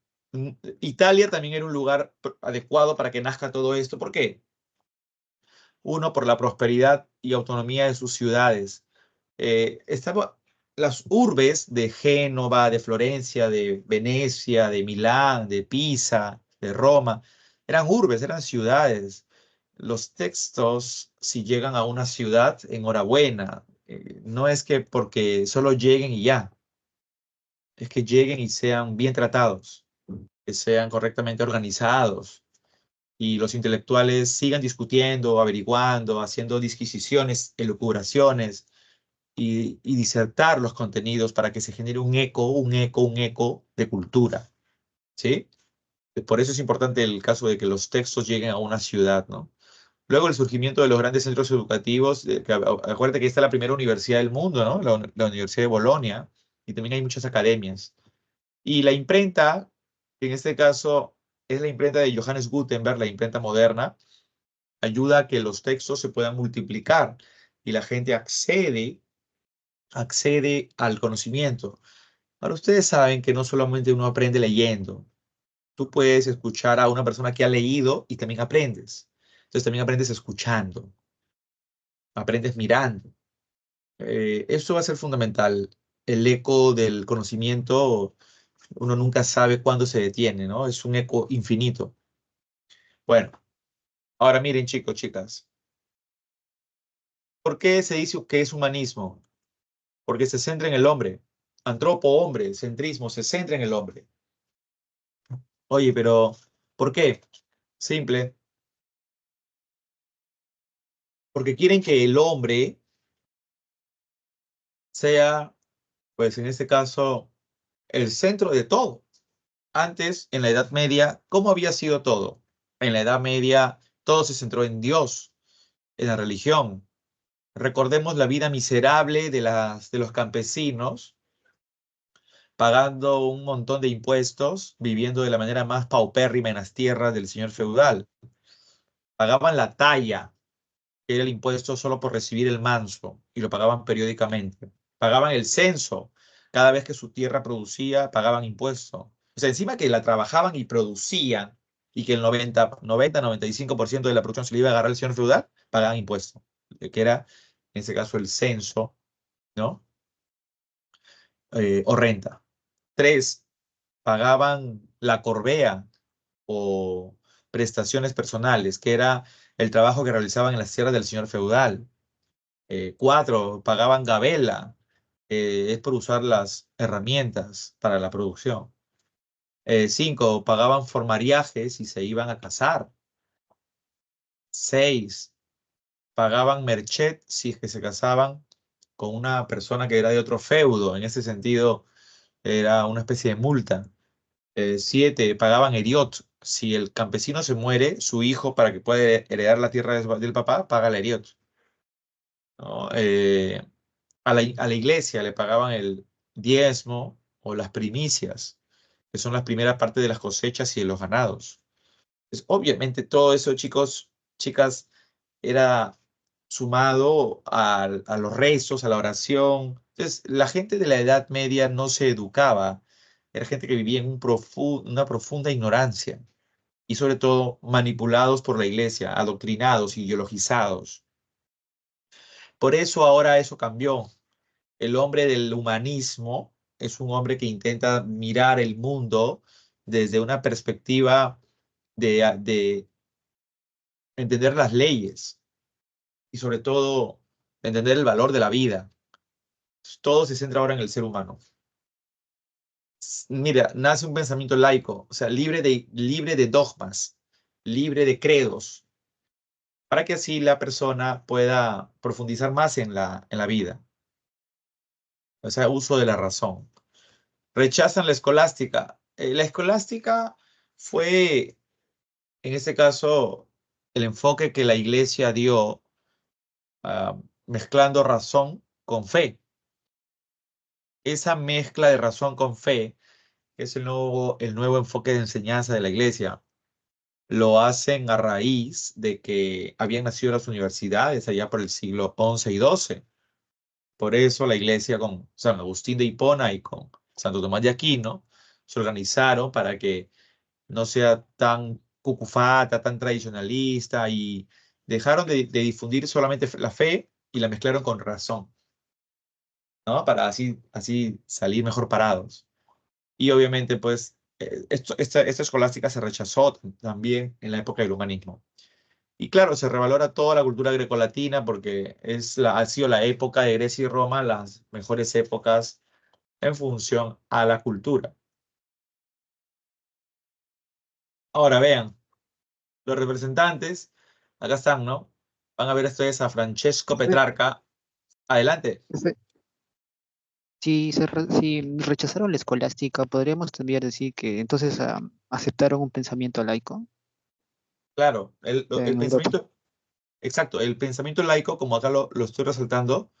Italia también era un lugar adecuado para que nazca todo esto. ¿Por qué? Uno, por la prosperidad y autonomía de sus ciudades. Las urbes de Génova, de Florencia, de Venecia, de Milán, de Pisa, de Roma, eran urbes, eran ciudades. Los textos, si llegan a una ciudad, enhorabuena. No es que porque solo lleguen y ya, es que lleguen y sean bien tratados, que sean correctamente organizados y los intelectuales sigan discutiendo, averiguando, haciendo disquisiciones, elucubraciones y disertar los contenidos para que se genere un eco de cultura, ¿sí? Por eso es importante el caso de que los textos lleguen a una ciudad, ¿no? Luego el surgimiento de los grandes centros educativos, acuérdate que esta es la primera universidad del mundo, ¿no? La Universidad de Bolonia, y también hay muchas academias. Y la imprenta, que en este caso es la imprenta de Johannes Gutenberg, la imprenta moderna, ayuda a que los textos se puedan multiplicar y la gente accede al conocimiento. Ahora ustedes saben que no solamente uno aprende leyendo, tú puedes escuchar a una persona que ha leído y también aprendes. Entonces también aprendes escuchando, aprendes mirando. Eso va a ser fundamental. El eco del conocimiento, uno nunca sabe cuándo se detiene, ¿no? Es un eco infinito. Bueno, ahora miren chicos, chicas, ¿por qué se dice que es humanismo? Porque se centra en el hombre. Antropo, hombre, centrismo, se centra en el hombre. Oye, pero ¿por qué? Simple, porque quieren que el hombre sea, pues en este caso, el centro de todo. Antes, en la Edad Media, ¿cómo había sido todo? En la Edad Media, todo se centró en Dios, en la religión. Recordemos la vida miserable de los campesinos, pagando un montón de impuestos, viviendo de la manera más paupérrima en las tierras del señor feudal. Pagaban la talla, que era el impuesto solo por recibir el manso, y lo pagaban periódicamente. Pagaban el censo, cada vez que su tierra producía, pagaban impuesto. O sea, encima que la trabajaban y producían, y que el 95% de la producción se le iba a agarrar al señor feudal, pagaban impuesto, que era, en ese caso, el censo, ¿no? O renta. Tres, pagaban la corvea o prestaciones personales, que era el trabajo que realizaban en las tierras del señor feudal. Cuatro, pagaban gabela, es por usar las herramientas para la producción. Cinco, pagaban formariajes y se iban a casar. Seis, pagaban merced si es que se casaban con una persona que era de otro feudo. En ese sentido, era una especie de multa. Siete, pagaban eriot. Si el campesino se muere, su hijo, para que pueda heredar la tierra del papá, paga el eriot, ¿no? A la iglesia le pagaban el diezmo o las primicias, que son las primeras partes de las cosechas y de los ganados. Obviamente todo eso, chicos, chicas, era sumado a los rezos, a la oración. Entonces, la gente de la Edad Media no se educaba, era gente que vivía en una profunda ignorancia y sobre todo manipulados por la iglesia, adoctrinados, ideologizados. Por eso ahora eso cambió. El hombre del humanismo es un hombre que intenta mirar el mundo desde una perspectiva de entender las leyes y sobre todo entender el valor de la vida. Todo se centra ahora en el ser humano. Mira, nace un pensamiento laico, o sea, libre de dogmas, libre de credos, para que así la persona pueda profundizar más en la vida. O sea, uso de la razón. Rechazan la escolástica. La escolástica fue, en este caso, el enfoque que la iglesia dio, mezclando razón con fe. Esa mezcla de razón con fe es el nuevo enfoque de enseñanza de la iglesia. Lo hacen a raíz de que habían nacido las universidades allá por el siglo XI y XII. Por eso la iglesia con San Agustín de Hipona y con Santo Tomás de Aquino se organizaron para que no sea tan cucufata, tan tradicionalista Dejaron de difundir solamente la fe y la mezclaron con razón, ¿no? Para así salir mejor parados. Y obviamente, pues, esta escolástica se rechazó también en la época del humanismo. Y claro, se revalora toda la cultura grecolatina porque ha sido la época de Grecia y Roma, las mejores épocas en función a la cultura. Ahora vean, los representantes, acá están, ¿no? Van a ver ustedes a Francesco Profe, Petrarca. Adelante. profe, si rechazaron la escolástica, podríamos también decir que entonces aceptaron un pensamiento laico Claro, el en Europa. pensamiento, exacto, el pensamiento laico, como acá lo estoy resaltando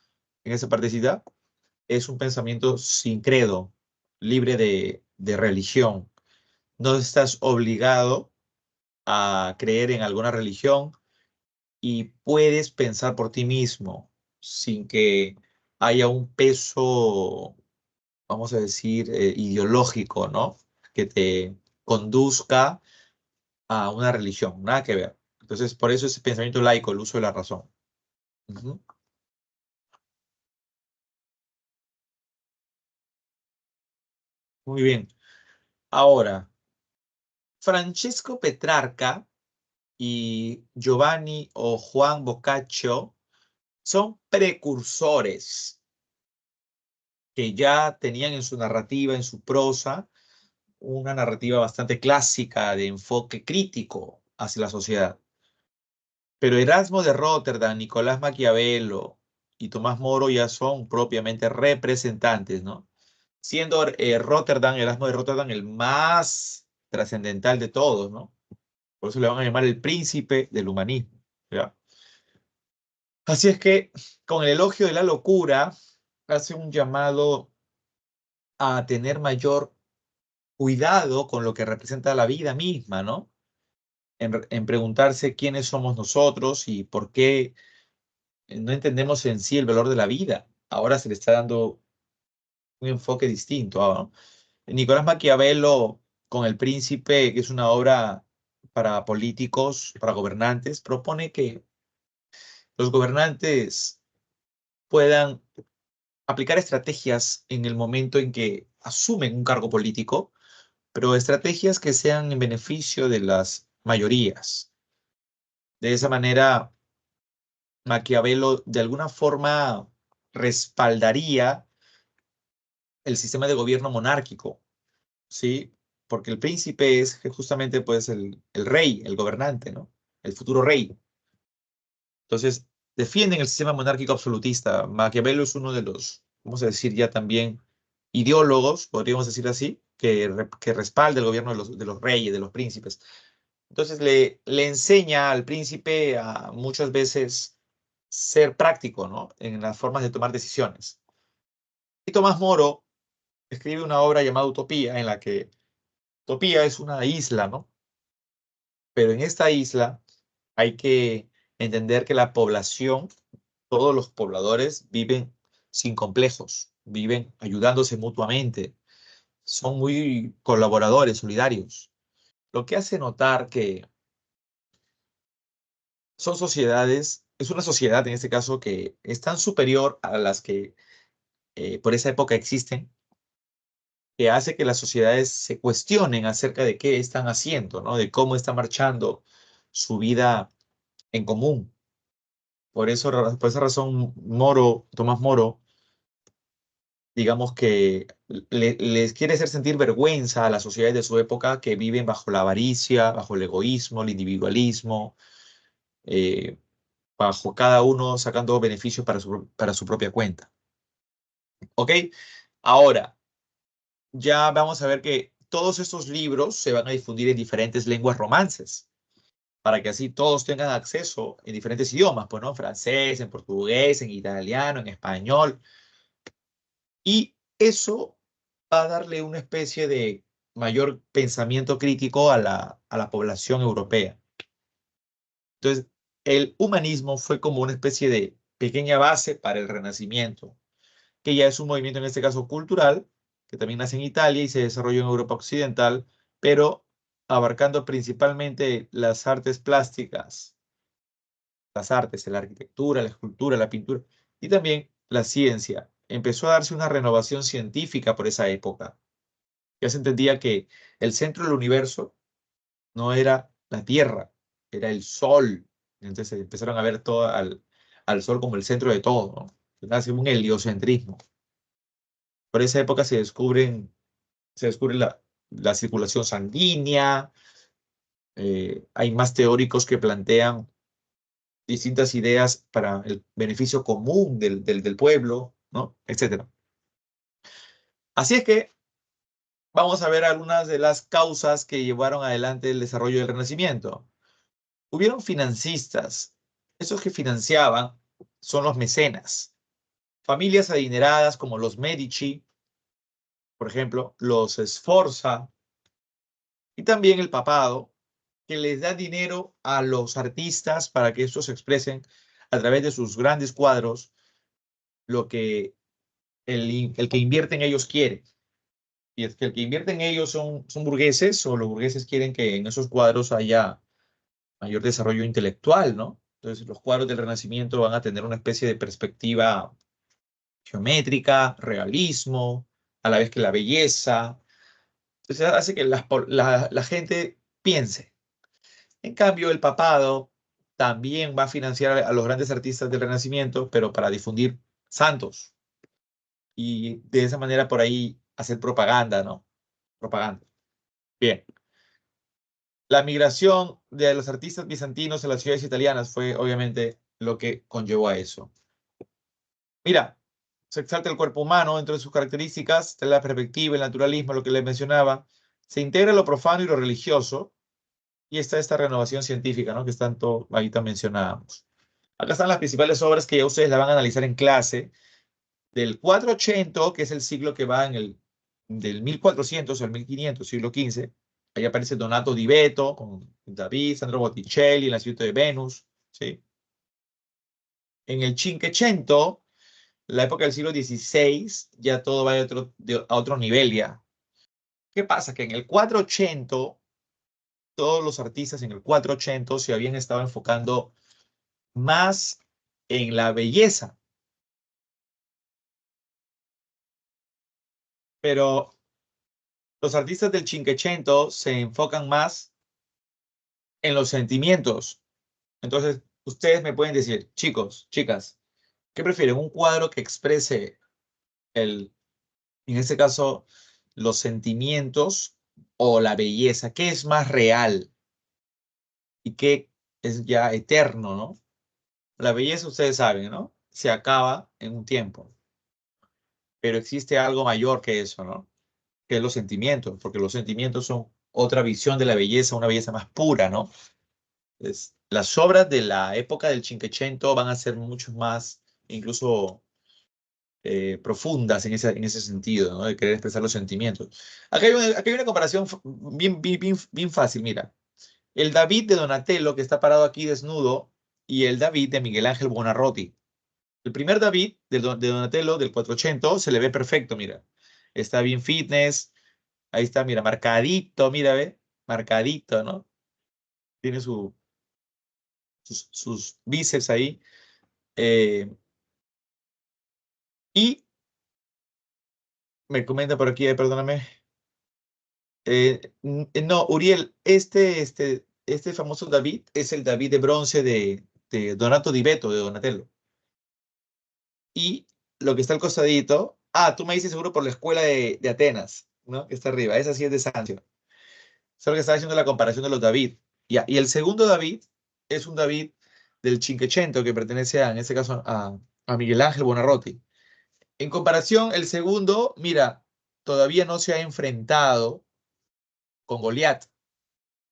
en esa partecita, es un pensamiento sin credo, libre de religión. No estás obligado a creer en alguna religión y puedes pensar por ti mismo sin que haya un peso, vamos a decir, ideológico, ¿no? Que te conduzca a una religión, nada que ver. Entonces, por eso ese pensamiento laico, el uso de la razón. Ujú. Muy bien. Ahora, Francesco Petrarca y Giovanni o Juan Boccaccio son precursores que ya tenían en su narrativa, en su prosa, una narrativa bastante clásica de enfoque crítico hacia la sociedad. Pero Erasmo de Róterdam, Nicolás Maquiavelo y Tomás Moro ya son propiamente representantes, ¿no? Siendo Erasmo de Róterdam, el más trascendental de todos, ¿no? Por eso le van a llamar el príncipe del humanismo, ¿ya? Así es que, con el elogio de la locura, hace un llamado a tener mayor cuidado con lo que representa la vida misma, ¿no? En preguntarse quiénes somos nosotros y por qué no entendemos en sí el valor de la vida. Ahora se le está dando un enfoque distinto, ¿no? Nicolás Maquiavelo, con El Príncipe, que es una obra para políticos, para gobernantes, propone que los gobernantes puedan aplicar estrategias en el momento en que asumen un cargo político, pero estrategias que sean en beneficio de las mayorías. De esa manera, Maquiavelo de alguna forma respaldaría el sistema de gobierno monárquico, ¿sí? Porque el príncipe es justamente pues el rey, el gobernante, ¿no? El futuro rey. Entonces, defienden el sistema monárquico absolutista. Maquiavelo es uno de los, vamos a decir ya también, ideólogos, podríamos decir así, que respalda el gobierno de los reyes, de los príncipes. Entonces, le enseña al príncipe a muchas veces ser práctico, ¿no? En las formas de tomar decisiones. Y Tomás Moro escribe una obra llamada Utopía, en la que Utopía es una isla, ¿no? Pero en esta isla hay que entender que la población, todos los pobladores viven sin complejos, viven ayudándose mutuamente, son muy colaboradores, solidarios, lo que hace notar que son sociedades, es una sociedad en este caso que es tan superior a las que por esa época existen, que hace que las sociedades se cuestionen acerca de qué están haciendo, ¿no? De cómo está marchando su vida en común. Por esa razón, Tomás Moro, digamos que les quiere hacer sentir vergüenza a las sociedades de su época que viven bajo la avaricia, bajo el egoísmo, el individualismo, eh, bajo cada uno sacando beneficios para su propia cuenta. ¿Ok? Ahora, ya vamos a ver que todos estos libros se van a difundir en diferentes lenguas romances, para que así todos tengan acceso en diferentes idiomas, pues, ¿no? En francés, en portugués, en italiano, en español. Y eso va a darle una especie de mayor pensamiento crítico a la población europea. Entonces, el humanismo fue como una especie de pequeña base para el Renacimiento, que ya es un movimiento en este caso cultural, que también nace en Italia y se desarrolló en Europa Occidental, pero abarcando principalmente las artes plásticas las artes, la arquitectura, la escultura, la pintura y también la ciencia. Empezó a darse una renovación científica por esa época. Ya se entendía que el centro del universo no era la Tierra, era el Sol. Entonces empezaron a ver todo al Sol como el centro de todo, ¿no? Hace un heliocentrismo. Por esa época se descubre la circulación sanguínea, hay más teóricos que plantean distintas ideas para el beneficio común del pueblo, ¿no? Etcétera. Así es que vamos a ver algunas de las causas que llevaron adelante el desarrollo del Renacimiento. Hubieron financistas. Esos que financiaban son los mecenas. Familias adineradas como los Medici, por ejemplo, los Sforza, y también el papado, que les da dinero a los artistas para que estos expresen a través de sus grandes cuadros lo que el que invierte en ellos quiere. Y es que el que invierte en ellos son burgueses, o los burgueses quieren que en esos cuadros haya mayor desarrollo intelectual, ¿no? Entonces, los cuadros del Renacimiento van a tener una especie de perspectiva geométrica, realismo, a la vez que la belleza. Entonces, hace que la gente piense. En cambio, el papado también va a financiar a los grandes artistas del Renacimiento, pero para difundir santos. Y de esa manera por ahí hacer propaganda, ¿no? Propaganda. Bien. La migración de los artistas bizantinos a las ciudades italianas fue obviamente lo que conllevó a eso. Mira, se exalta el cuerpo humano entre sus características, la perspectiva, el naturalismo, lo que les mencionaba. Se integra lo profano y lo religioso. Y está esta renovación científica, ¿no? Que tanto ahorita mencionábamos. Acá están las principales obras que ya ustedes la van a analizar en clase. Del 480, que es el siglo que va del 1400 al 1500, siglo XV. Ahí aparece Donato di Beto, con David, Sandro Botticelli, el nacimiento de Venus, ¿sí? En el Cinquecento, la época del siglo XVI, ya todo va a otro nivel ya. ¿Qué pasa? Que en el 480, todos los artistas en el 480 se habían estado enfocando más en la belleza. Pero los artistas del Cinquecento se enfocan más en los sentimientos. Entonces, ustedes me pueden decir, chicos, chicas, ¿qué prefieren? ¿Un cuadro que exprese en este caso, los sentimientos o la belleza? ¿Qué es más real y qué es ya eterno, ¿no? La belleza, ustedes saben, ¿no? Se acaba en un tiempo, pero existe algo mayor que eso, ¿no? Que es los sentimientos, porque los sentimientos son otra visión de la belleza, una belleza más pura, ¿no? Las obras de la época del Cinquecento van a ser mucho más, incluso profundas en ese sentido, ¿no? De querer expresar los sentimientos. Aquí hay una comparación bien fácil, mira. El David de Donatello, que está parado aquí desnudo, y el David de Miguel Ángel Buonarroti. El primer David de Donatello, del 480, se le ve perfecto, mira. Está bien fitness, ahí está, mira, marcadito, mira, ve, marcadito, ¿no? Tiene sus bíceps ahí. Y me comenta por aquí, perdóname. No, Uriel, este famoso David es el David de bronce de Donato di Beto, de Donatello. Y lo que está al costadito, tú me dices seguro por la escuela de Atenas, ¿no? Que está arriba, esa sí es de Sancio. Solo que estaba haciendo la comparación de los David. Ya, y el segundo David es un David del Cinquecento que pertenece en este caso a Miguel Ángel Buonarroti. En comparación, el segundo, mira, todavía no se ha enfrentado con Goliat.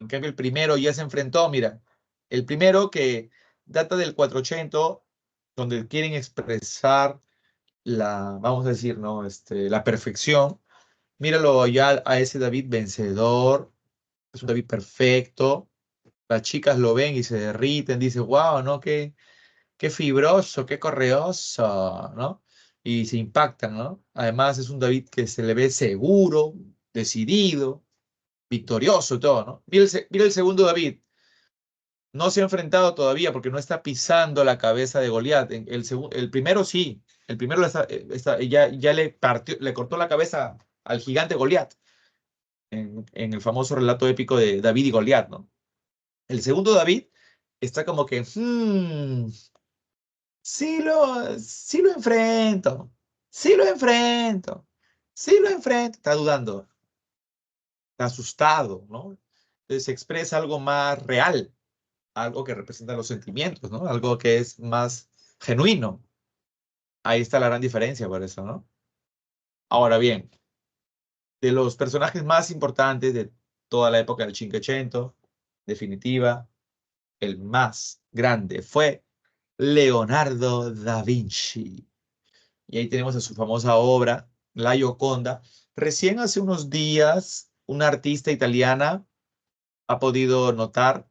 En cambio, el primero ya se enfrentó, mira, el primero que data del 480, donde quieren expresar vamos a decir, ¿no? La perfección. Míralo ya a ese David vencedor, es un David perfecto. Las chicas lo ven y se derriten, dicen, wow, ¿no? Qué fibroso, qué correoso, ¿no? Y se impactan, ¿no? Además, es un David que se le ve seguro, decidido, victorioso y todo, ¿no? Mira el segundo David. No se ha enfrentado todavía porque no está pisando la cabeza de Goliat. El primero sí. El primero ya le cortó la cabeza al gigante Goliat en el famoso relato épico de David y Goliat, ¿no? El segundo David está como que, sí lo enfrento, sí lo enfrento, sí lo enfrento. Está dudando, está asustado, ¿no? Entonces se expresa algo más real, algo que representa los sentimientos, ¿no? Algo que es más genuino. Ahí está la gran diferencia por eso, ¿no? Ahora bien, de los personajes más importantes de toda la época del Cinquecento, definitiva, el más grande fue Leonardo da Vinci. Y ahí tenemos a su famosa obra, La Gioconda. Recién hace unos días, una artista italiana ha podido notar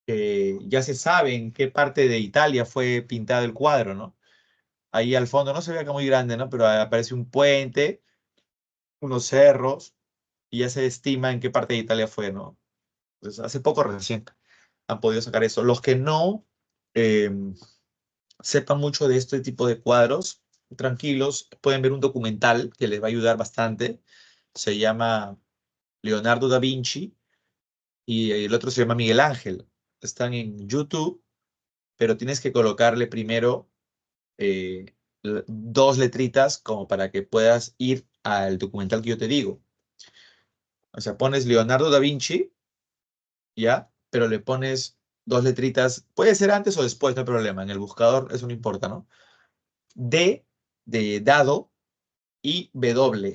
que ya se sabe en qué parte de Italia fue pintado el cuadro, ¿no? Ahí al fondo no se ve acá muy grande, ¿no? Pero aparece un puente, unos cerros, y ya se estima en qué parte de Italia fue, ¿no? Entonces, hace poco recién han podido sacar eso. Los que no eh, sepan mucho de este tipo de cuadros, tranquilos, pueden ver un documental que les va a ayudar bastante. Se llama Leonardo da Vinci y el otro se llama Miguel Ángel. Están en YouTube, pero tienes que colocarle primero dos letritas como para que puedas ir al documental que yo te digo. O sea, pones Leonardo da Vinci, ¿ya? Pero le pones dos letritas, puede ser antes o después, no hay problema. En el buscador eso no importa, ¿no? D de dado y W.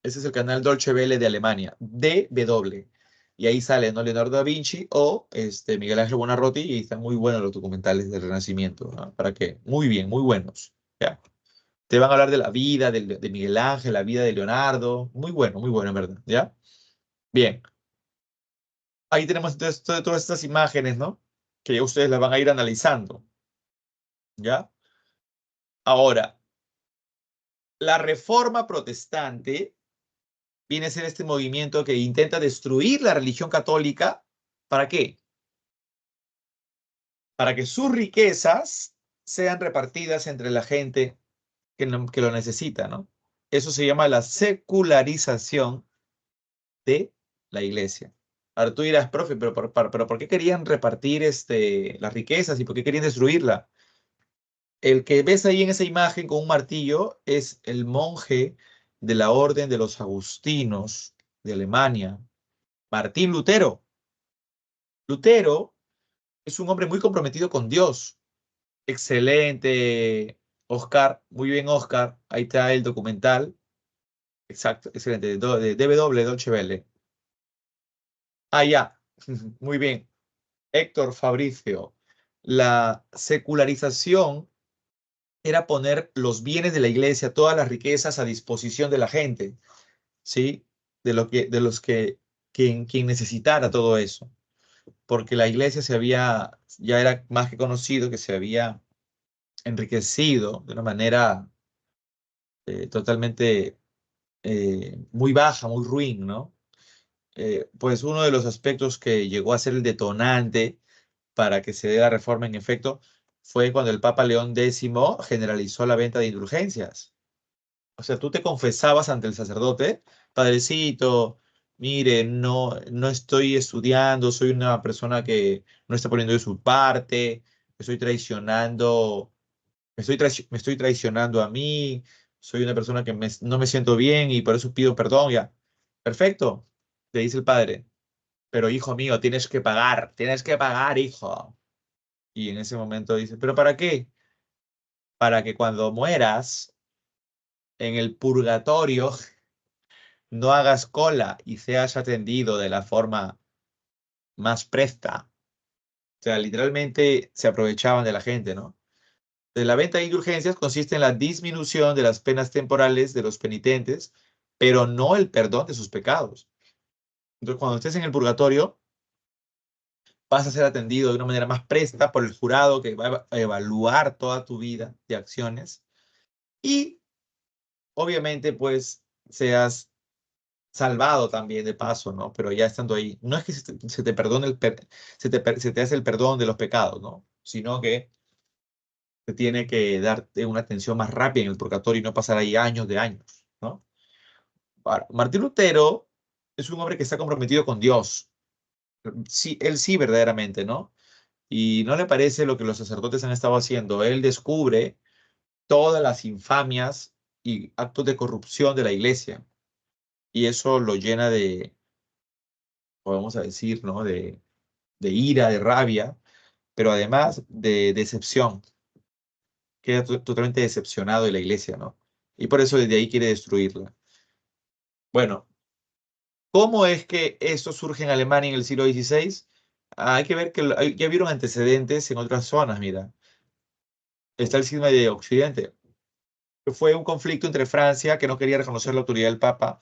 Ese es el canal Dolce Vele de Alemania. DW. Y ahí sale, ¿no? Leonardo da Vinci o Miguel Ángel Buonarroti y están muy buenos los documentales del Renacimiento, ¿no? ¿Para qué? Muy bien, muy buenos. ¿Ya? Te van a hablar de la vida de Miguel Ángel, la vida de Leonardo. Muy bueno, en verdad. ¿Ya? Bien. Ahí tenemos entonces todas estas imágenes, ¿no? Que ya ustedes las van a ir analizando. ¿Ya? Ahora, la reforma protestante viene a ser este movimiento que intenta destruir la religión católica. ¿Para qué? Para que sus riquezas sean repartidas entre la gente que lo necesita, ¿no? Eso se llama la secularización de la iglesia. Ahora tú dirás, profe, pero ¿por qué querían repartir las riquezas y por qué querían destruirla? El que ves ahí en esa imagen con un martillo es el monje de la orden de los agustinos de Alemania, Martín Lutero. Lutero es un hombre muy comprometido con Dios. Excelente, Oscar. Muy bien, Oscar. Ahí está el documental. Exacto, excelente. De DW, Dolce Vele. Ah, ya. Muy bien. Héctor Fabricio. La secularización era poner los bienes de la iglesia, todas las riquezas a disposición de la gente, ¿sí? Quien necesitara todo eso. Porque la iglesia ya era más que conocido que se había enriquecido de una manera totalmente muy baja, muy ruin, ¿no? Pues uno de los aspectos que llegó a ser el detonante para que se dé la reforma en efecto fue cuando el Papa León X generalizó la venta de indulgencias. O sea, tú te confesabas ante el sacerdote, padrecito, mire, no estoy estudiando, soy una persona que no está poniendo de su parte, estoy traicionando me estoy traicionando a mí, soy una persona que no me siento bien y por eso pido perdón, ya. Perfecto, le dice el padre. Pero hijo mío, tienes que pagar, hijo. Y en ese momento dice, ¿pero para qué? Para que cuando mueras en el purgatorio no hagas cola y seas atendido de la forma más presta. O sea, literalmente se aprovechaban de la gente, ¿no? De la venta de indulgencias consiste en la disminución de las penas temporales de los penitentes, pero no el perdón de sus pecados. Entonces, cuando estés en el purgatorio, vas a ser atendido de una manera más presta por el jurado que va a evaluar toda tu vida de acciones y obviamente pues seas salvado también de paso, ¿no? Pero ya estando ahí, no es que se te perdone se te hace el perdón de los pecados, ¿no? Sino que te tiene que darte una atención más rápida en el purgatorio y no pasar ahí años de años, ¿no? Ahora, Martín Lutero es un hombre que está comprometido con Dios. Sí, él sí, verdaderamente, ¿no? Y no le parece lo que los sacerdotes han estado haciendo. Él descubre todas las infamias y actos de corrupción de la iglesia. Y eso lo llena de, vamos a decir, ¿no? De ira, de rabia, pero además de decepción. Queda totalmente decepcionado de la iglesia, ¿no? Y por eso desde ahí quiere destruirla. Bueno, ¿cómo es que esto surge en Alemania en el siglo XVI? Hay que ver que ya vieron antecedentes en otras zonas, mira. Está el cisma de Occidente. Fue un conflicto entre Francia, que no quería reconocer la autoridad del Papa,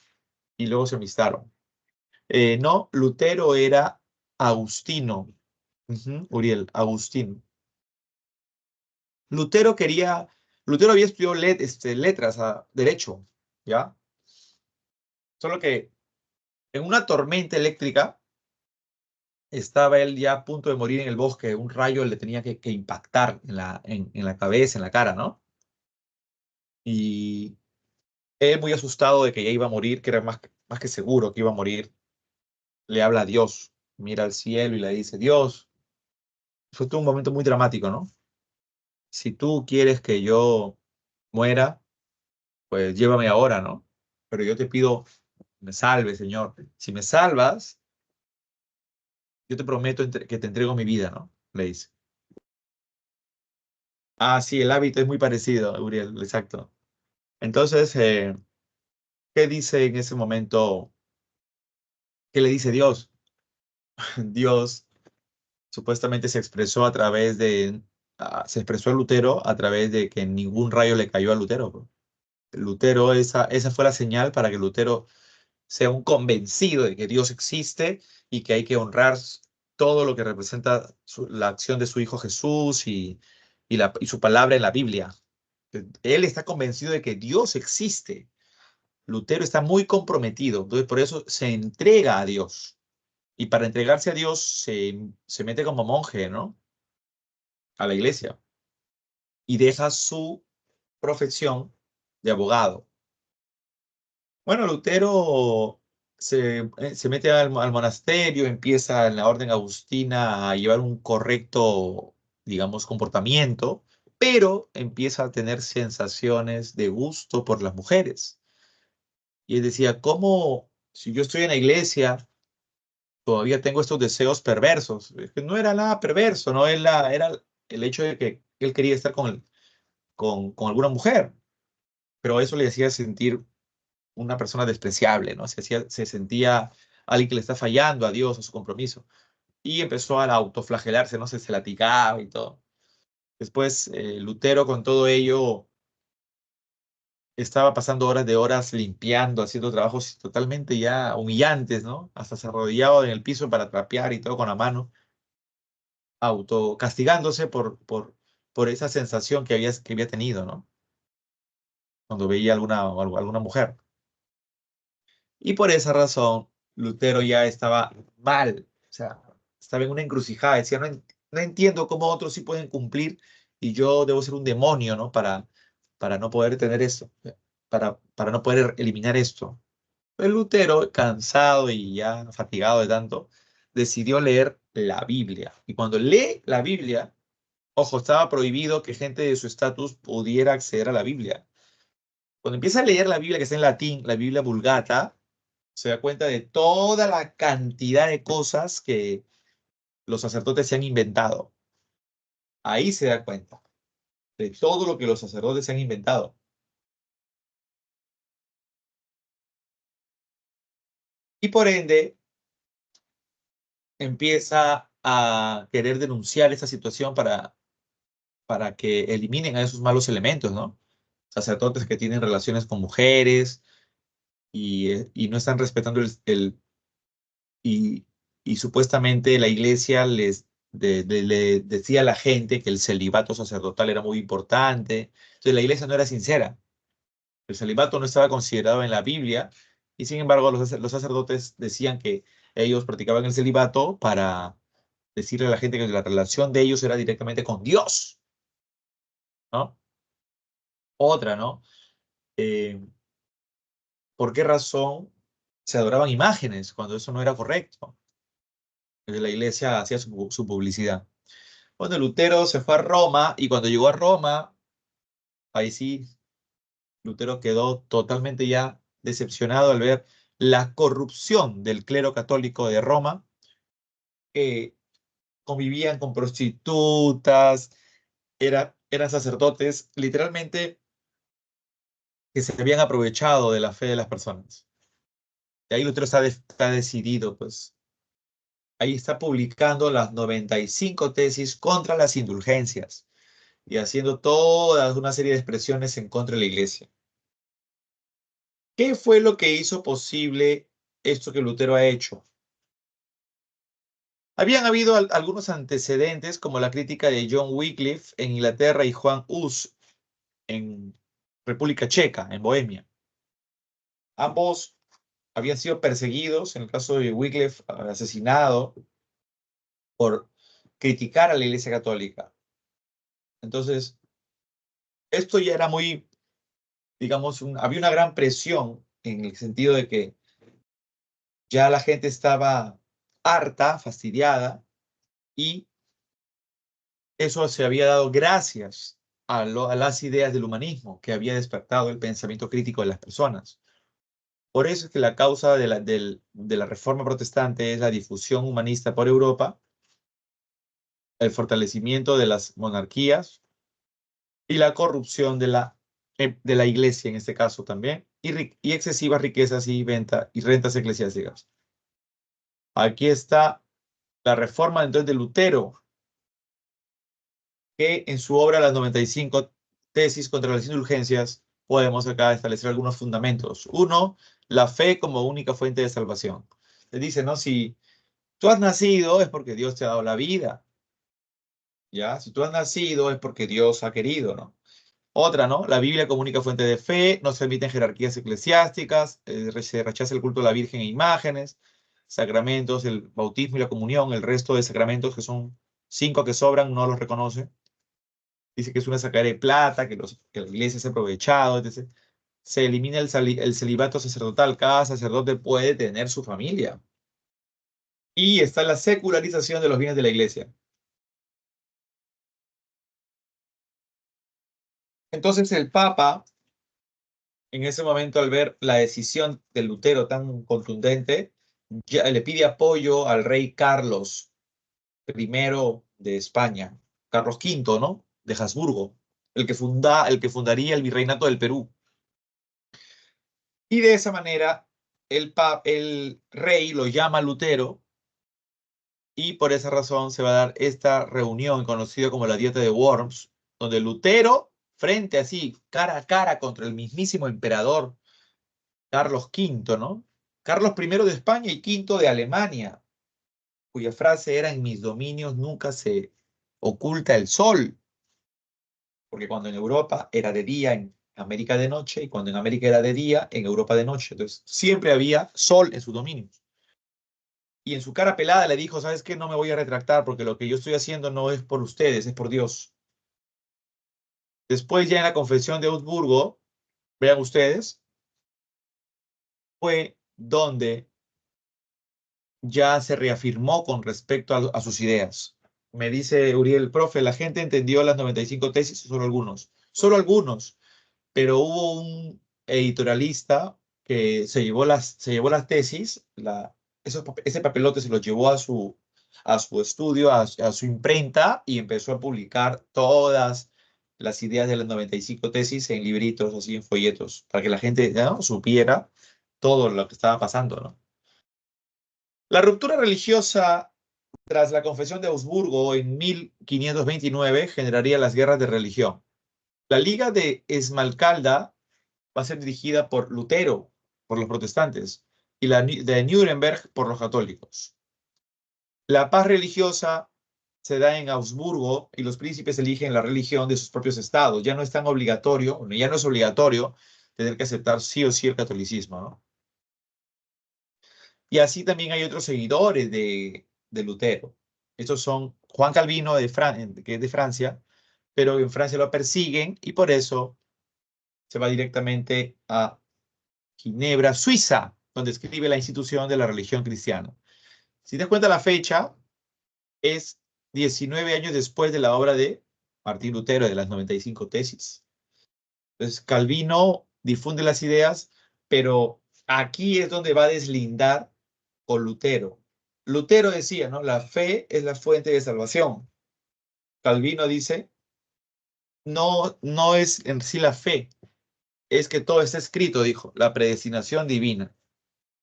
y luego se amistaron. No, Lutero era agustino. Uriel, agustino. Lutero quería, Lutero había estudiado letras, derecho, ¿ya? Solo que en una tormenta eléctrica estaba él ya a punto de morir en el bosque, un rayo le tenía que impactar en la cabeza, en la cara, ¿no? Y él muy asustado de que ya iba a morir, que era más que seguro que iba a morir, le habla a Dios, mira al cielo y le dice, Dios, fue todo un momento muy dramático, ¿no? Si tú quieres que yo muera, pues llévame ahora, ¿no? Pero yo te pido, me salve, Señor. Si me salvas, yo te prometo que te entrego mi vida, ¿no? Le dice. Ah, sí, el hábito es muy parecido, Uriel, exacto. Entonces, ¿qué dice en ese momento? ¿Qué le dice Dios? Dios supuestamente se expresó a través de, se expresó a Lutero a través de que ningún rayo le cayó a Lutero, pues. Lutero, esa fue la señal para que Lutero sea un convencido de que Dios existe y que hay que honrar todo lo que representa la acción de su Hijo Jesús y su palabra en la Biblia. Él está convencido de que Dios existe. Lutero está muy comprometido, entonces por eso se entrega a Dios. Y para entregarse a Dios se mete como monje, ¿no? A la iglesia. Y deja su profesión de abogado. Bueno, Lutero se mete al monasterio, empieza en la orden agustina a llevar un correcto, digamos, comportamiento, pero empieza a tener sensaciones de gusto por las mujeres. Y él decía, ¿cómo si yo estoy en la iglesia, todavía tengo estos deseos perversos? Es que no era nada perverso, ¿no? Era el hecho de que él quería estar con alguna mujer, pero eso le hacía sentir una persona despreciable, ¿no? Se sentía alguien que le está fallando a Dios, a su compromiso. Y empezó a autoflagelarse, ¿no? Se latigaba y todo. Después, Lutero con todo ello estaba pasando horas de horas limpiando, haciendo trabajos totalmente ya humillantes, ¿no? Hasta se arrodillaba en el piso para trapear y todo con la mano, autocastigándose por esa sensación que había tenido, ¿no? Cuando veía alguna mujer. Y por esa razón, Lutero ya estaba mal, o sea, estaba en una encrucijada, decía, no entiendo cómo otros sí pueden cumplir y yo debo ser un demonio, ¿no? Para no poder tener esto, para no poder eliminar esto. El Lutero, cansado y ya fatigado de tanto, decidió leer la Biblia. Y cuando lee la Biblia, ojo, estaba prohibido que gente de su estatus pudiera acceder a la Biblia. Cuando empieza a leer la Biblia, que está en latín, la Biblia Vulgata, se da cuenta de toda la cantidad de cosas que los sacerdotes se han inventado. Ahí se da cuenta de todo lo que los sacerdotes se han inventado. Y por ende, empieza a querer denunciar esta situación para que eliminen a esos malos elementos, ¿no? Sacerdotes que tienen relaciones con mujeres y no están respetando y, y supuestamente la iglesia le decía a la gente que el celibato sacerdotal era muy importante. Entonces la iglesia no era sincera. El celibato no estaba considerado en la Biblia Y sin embargo, los sacerdotes decían que ellos practicaban el celibato para decirle a la gente que la relación de ellos era directamente con Dios, ¿no? Otra, ¿no? Eh, ¿Por qué razón se adoraban imágenes cuando eso no era correcto? La iglesia hacía su publicidad. Bueno, Lutero se fue a Roma y cuando llegó a Roma, ahí sí, Lutero quedó totalmente ya decepcionado al ver la corrupción del clero católico de Roma, que convivían con prostitutas, eran sacerdotes, literalmente que se habían aprovechado de la fe de las personas. Y ahí Lutero está decidido, pues. Ahí está publicando las 95 tesis contra las indulgencias y haciendo toda una serie de expresiones en contra de la iglesia. ¿Qué fue lo que hizo posible esto que Lutero ha hecho? Habían habido algunos antecedentes, como la crítica de John Wycliffe en Inglaterra y Juan Hus en República Checa, en Bohemia. Ambos habían sido perseguidos, en el caso de Wycliffe, asesinado por criticar a la Iglesia Católica. Entonces, esto ya era muy, digamos, había una gran presión en el sentido de que ya la gente estaba harta, fastidiada, y eso se había dado gracias a las ideas del humanismo que había despertado el pensamiento crítico de las personas. Por eso es que la causa de la reforma protestante es la difusión humanista por Europa, el fortalecimiento de las monarquías y la corrupción de la iglesia en este caso también, y excesivas riquezas y rentas eclesiásticas. Aquí está la reforma entonces de Lutero, que en su obra Las 95 tesis contra las indulgencias podemos acá establecer algunos fundamentos. Uno, la fe como única fuente de salvación. Le dice, ¿no? Si tú has nacido es porque Dios te ha dado la vida, ¿ya? Si tú has nacido es porque Dios ha querido, ¿no? Otra, ¿no? La Biblia como única fuente de fe, no se admiten jerarquías eclesiásticas, se rechaza el culto a la Virgen e imágenes, sacramentos, el bautismo y la comunión, el resto de sacramentos, que son 5 que sobran, no los reconoce. Dice que es una sacada de plata, que la iglesia se ha aprovechado, etc. Se elimina el celibato sacerdotal, cada sacerdote puede tener su familia. Y está la secularización de los bienes de la iglesia. Entonces el Papa, en ese momento, al ver la decisión de Lutero tan contundente, ya le pide apoyo al rey Carlos I de España, Carlos V, ¿no? De Habsburgo, el que fundaría el virreinato del Perú. Y de esa manera, el rey lo llama a Lutero, y por esa razón se va a dar esta reunión conocida como la Dieta de Worms, donde Lutero, frente así, cara a cara contra el mismísimo emperador Carlos V, ¿no? Carlos I de España y V de Alemania, cuya frase era: en mis dominios nunca se oculta el sol, porque cuando en Europa era de día, en América de noche, y cuando en América era de día, en Europa de noche. Entonces, siempre había sol en sus dominios. Y en su cara pelada le dijo: ¿sabes qué? No me voy a retractar porque lo que yo estoy haciendo no es por ustedes, es por Dios. Después, ya en la Confesión de Augsburgo, vean ustedes, fue donde ya se reafirmó con respecto a sus ideas. Me dice Uriel, profe, la gente entendió las 95 tesis, solo algunos, pero hubo un editorialista que se llevó las tesis, ese papelote se lo llevó a su estudio, a su imprenta, y empezó a publicar todas las ideas de las 95 tesis en libritos, así en folletos, para que la gente, ¿no?, supiera todo lo que estaba pasando, ¿no? La ruptura religiosa tras la Confesión de Augsburgo en 1529 generaría las guerras de religión. La Liga de Esmalcalda va a ser dirigida por Lutero, por los protestantes, y la de Nuremberg por los católicos. La paz religiosa se da en Augsburgo y los príncipes eligen la religión de sus propios estados. Ya no es tan obligatorio, ya no es obligatorio tener que aceptar sí o sí el catolicismo, ¿no? Y así también hay otros seguidores de Lutero. Estos son Juan Calvino, que es de Francia, pero en Francia lo persiguen y por eso se va directamente a Ginebra, Suiza, donde escribe la institución de la religión cristiana. Si te das cuenta, la fecha es 19 años después de la obra de Martín Lutero, de las 95 tesis. Entonces, Calvino difunde las ideas, pero aquí es donde va a deslindar con Lutero. Lutero decía, ¿no? La fe es la fuente de salvación. Calvino dice, no, no es en sí la fe, es que todo está escrito, dijo, la predestinación divina.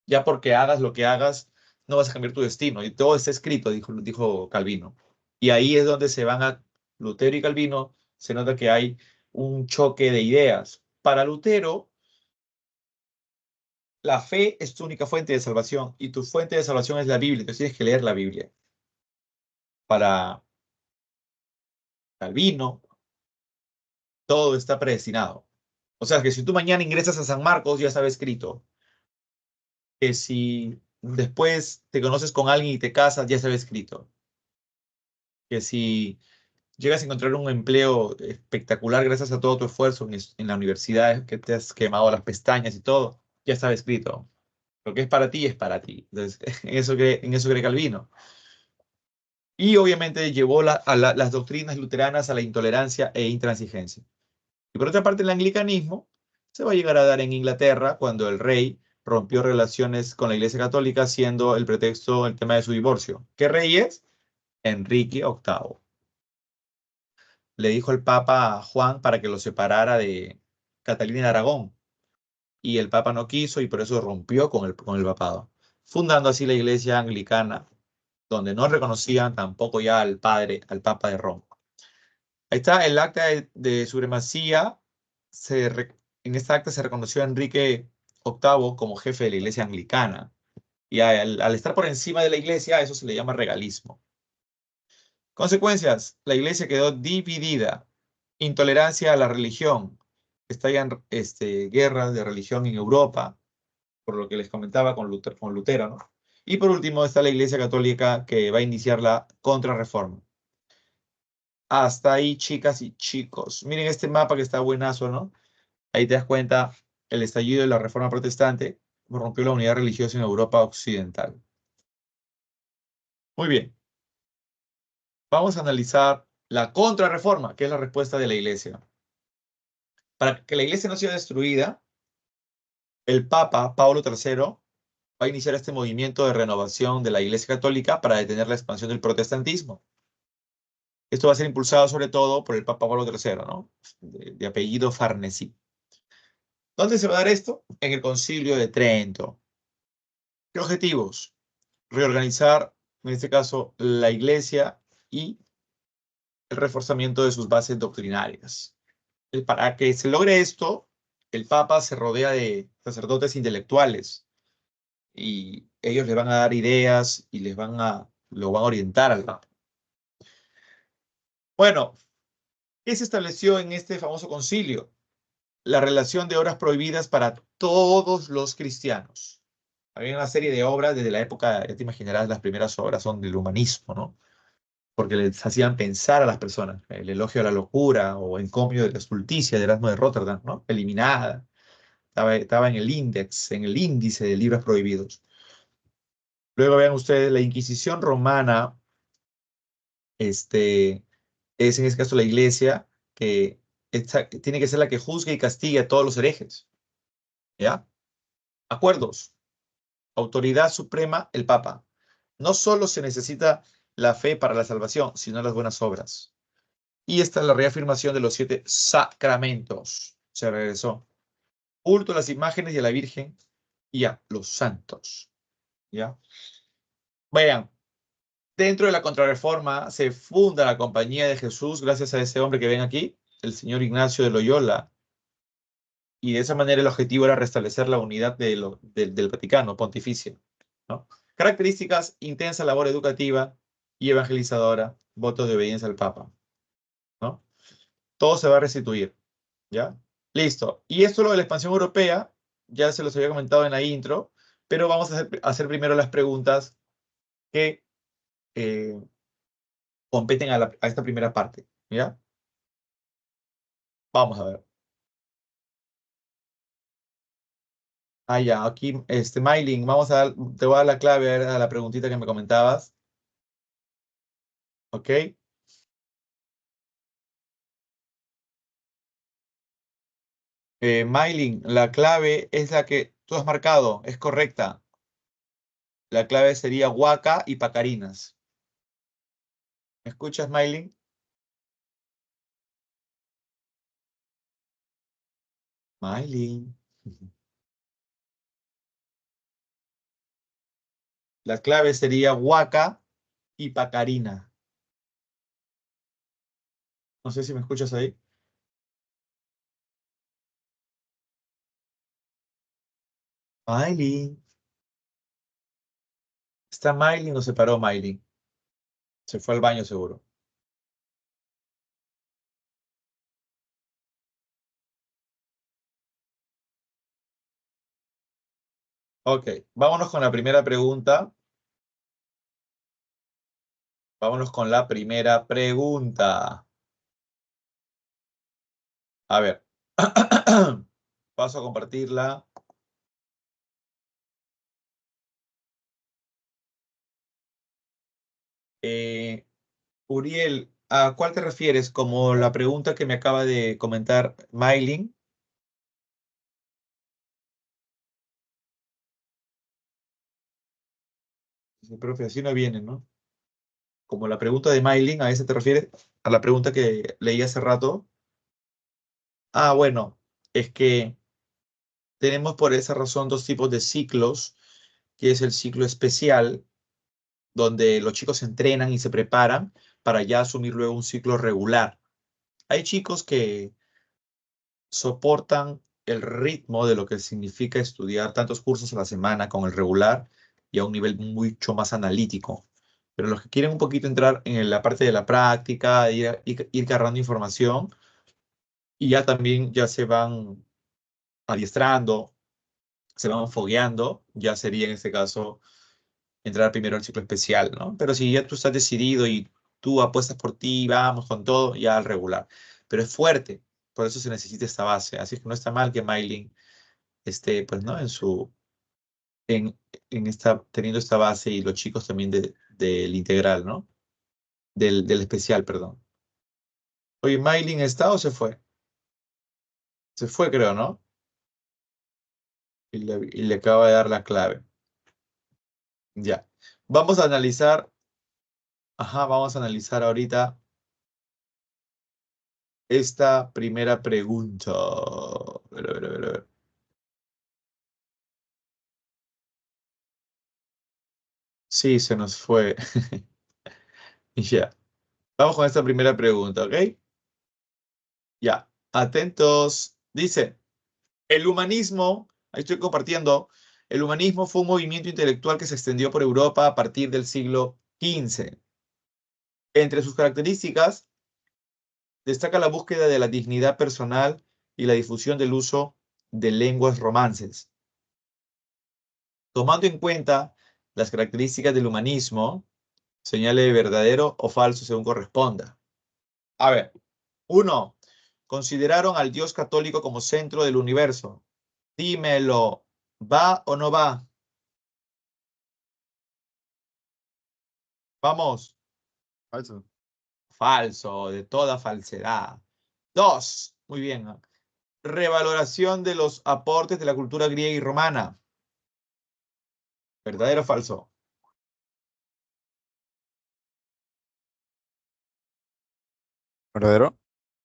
Ya porque hagas lo que hagas, no vas a cambiar tu destino. Y todo está escrito, dijo Calvino. Y ahí es donde se van a Lutero y Calvino, se nota que hay un choque de ideas. Para Lutero, la fe es tu única fuente de salvación y tu fuente de salvación es la Biblia. Entonces tienes que leer la Biblia. Para Calvino, todo está predestinado. O sea, que si tú mañana ingresas a San Marcos, ya estaba escrito. Que si después te conoces con alguien y te casas, ya estaba escrito. Que si llegas a encontrar un empleo espectacular gracias a todo tu esfuerzo en la universidad, que te has quemado las pestañas y todo, ya estaba escrito. Lo que es para ti es para ti. Entonces, en eso cree Calvino. Y obviamente llevó las doctrinas luteranas a la intolerancia e intransigencia. Y por otra parte, el anglicanismo se va a llegar a dar en Inglaterra cuando el rey rompió relaciones con la Iglesia Católica, siendo el pretexto el tema de su divorcio. ¿Qué rey es? Enrique VIII. Le dijo el Papa a Juan para que lo separara de Catalina de Aragón. Y el Papa no quiso y por eso rompió con el papado, fundando así la Iglesia Anglicana, donde no reconocían tampoco ya al padre, al Papa de Roma. Ahí está el acta de supremacía. En esta acta se reconoció a Enrique VIII como jefe de la Iglesia Anglicana. Y al estar por encima de la Iglesia, eso se le llama regalismo. Consecuencias, la Iglesia quedó dividida. Intolerancia a la religión. Estallan guerras de religión en Europa, por lo que les comentaba con Lutero, ¿no? Y por último está la Iglesia Católica que va a iniciar la Contrarreforma. Hasta ahí, chicas y chicos. Miren este mapa que está buenazo, ¿no? Ahí te das cuenta, el estallido de la Reforma Protestante rompió la unidad religiosa en Europa Occidental. Muy bien. Vamos a analizar la Contrarreforma, que es la respuesta de la Iglesia. Para que la Iglesia no sea destruida, el Papa Pablo III va a iniciar este movimiento de renovación de la Iglesia Católica para detener la expansión del protestantismo. Esto va a ser impulsado sobre todo por el Papa Pablo III, ¿no? De apellido Farnesí. ¿Dónde se va a dar esto? En el Concilio de Trento. ¿Qué objetivos? Reorganizar, en este caso, la Iglesia y el reforzamiento de sus bases doctrinarias. Para que se logre esto, el Papa se rodea de sacerdotes intelectuales y ellos le van a dar ideas y lo van a orientar al Papa. Bueno, ¿qué se estableció en este famoso concilio? La relación de obras prohibidas para todos los cristianos. Había una serie de obras desde la época, ya te imaginarás, las primeras obras son del humanismo, ¿no? Porque les hacían pensar a las personas. El elogio a la locura o encomio de la estulticia de Erasmo de Rotterdam, ¿no? Eliminada. Estaba en el índice de libros prohibidos. Luego vean ustedes, la Inquisición romana, es en este caso la Iglesia, que tiene que ser la que juzgue y castigue a todos los herejes. ¿Ya? Acuerdos. Autoridad suprema, el Papa. No solo se necesita la fe para la salvación, sino las buenas obras. Y esta es la reafirmación de los 7 sacramentos. Se regresó. Culto a las imágenes y a la Virgen y a los santos. ¿Ya? Vean, dentro de la Contrarreforma se funda la Compañía de Jesús gracias a ese hombre que ven aquí, el señor Ignacio de Loyola. Y de esa manera el objetivo era restablecer la unidad del Vaticano pontificio, ¿no? Características: intensa labor educativa y evangelizadora, votos de obediencia al Papa, ¿no? Todo se va a restituir, ¿ya? Listo. Y esto lo de la expansión europea, ya se los había comentado en la intro, Pero vamos a hacer primero las preguntas que competen a esta primera parte, ¿ya? Vamos a ver. Ah, ya, aquí, Maylin, te voy a dar la clave a la preguntita que me comentabas. ¿Ok? Maylin, la clave es la que tú has marcado, es correcta. La clave sería Huaca y Pacarinas. ¿Me escuchas, Maylin? Maylin. La clave sería Huaca y Pacarina. No sé si me escuchas ahí. Maylin. ¿Está Maylin o se paró Maylin? Se fue al baño seguro. Ok, vámonos con la primera pregunta. Vámonos con la primera pregunta. A ver. Paso a compartirla. Uriel, ¿a cuál te refieres? ¿Como la pregunta que me acaba de comentar Maylin? Sí, profe, así no viene, ¿no? Como la pregunta de Maylin, ¿a esa te refieres? ¿A la pregunta que leí hace rato? Ah, bueno, es que tenemos por esa razón dos tipos de ciclos, que es el ciclo especial, donde los chicos se entrenan y se preparan para ya asumir luego un ciclo regular. Hay chicos que soportan el ritmo de lo que significa estudiar tantos cursos a la semana con el regular y a un nivel mucho más analítico. Pero los que quieren un poquito entrar en la parte de la práctica, ir cargando información y ya también ya se van adiestrando, se van fogueando, ya sería en este caso entrar primero al ciclo especial, ¿no? Pero si ya tú estás decidido y tú apuestas por ti, vamos con todo, ya al regular. Pero es fuerte, por eso se necesita esta base. Así que no está mal que Maylin esté, pues, ¿no? En, teniendo esta base y los chicos también del integral, ¿no? Del especial, perdón. Oye, ¿Maylin está o se fue? Se fue, creo, ¿no? Y le acaba de dar la clave. Ya. Vamos a analizar, ajá, vamos a analizar ahorita esta primera pregunta. A ver, a ver, a ver, a ver. Sí, se nos fue. Ya. Vamos con esta primera pregunta, ¿ok? Ya. Atentos. Dice, el humanismo, ahí estoy compartiendo, el humanismo fue un movimiento intelectual que se extendió por Europa a partir del siglo XV. Entre sus características destaca la búsqueda de la dignidad personal y la difusión del uso de lenguas romances. Tomando en cuenta las características del humanismo, señale verdadero o falso según corresponda. A ver, uno, consideraron al Dios católico como centro del universo. Dímelo, ¿va o no va? Vamos. Falso. Falso, de toda falsedad. Dos, muy bien. Revaloración de los aportes de la cultura griega y romana. ¿Verdadero o falso? ¿Verdadero?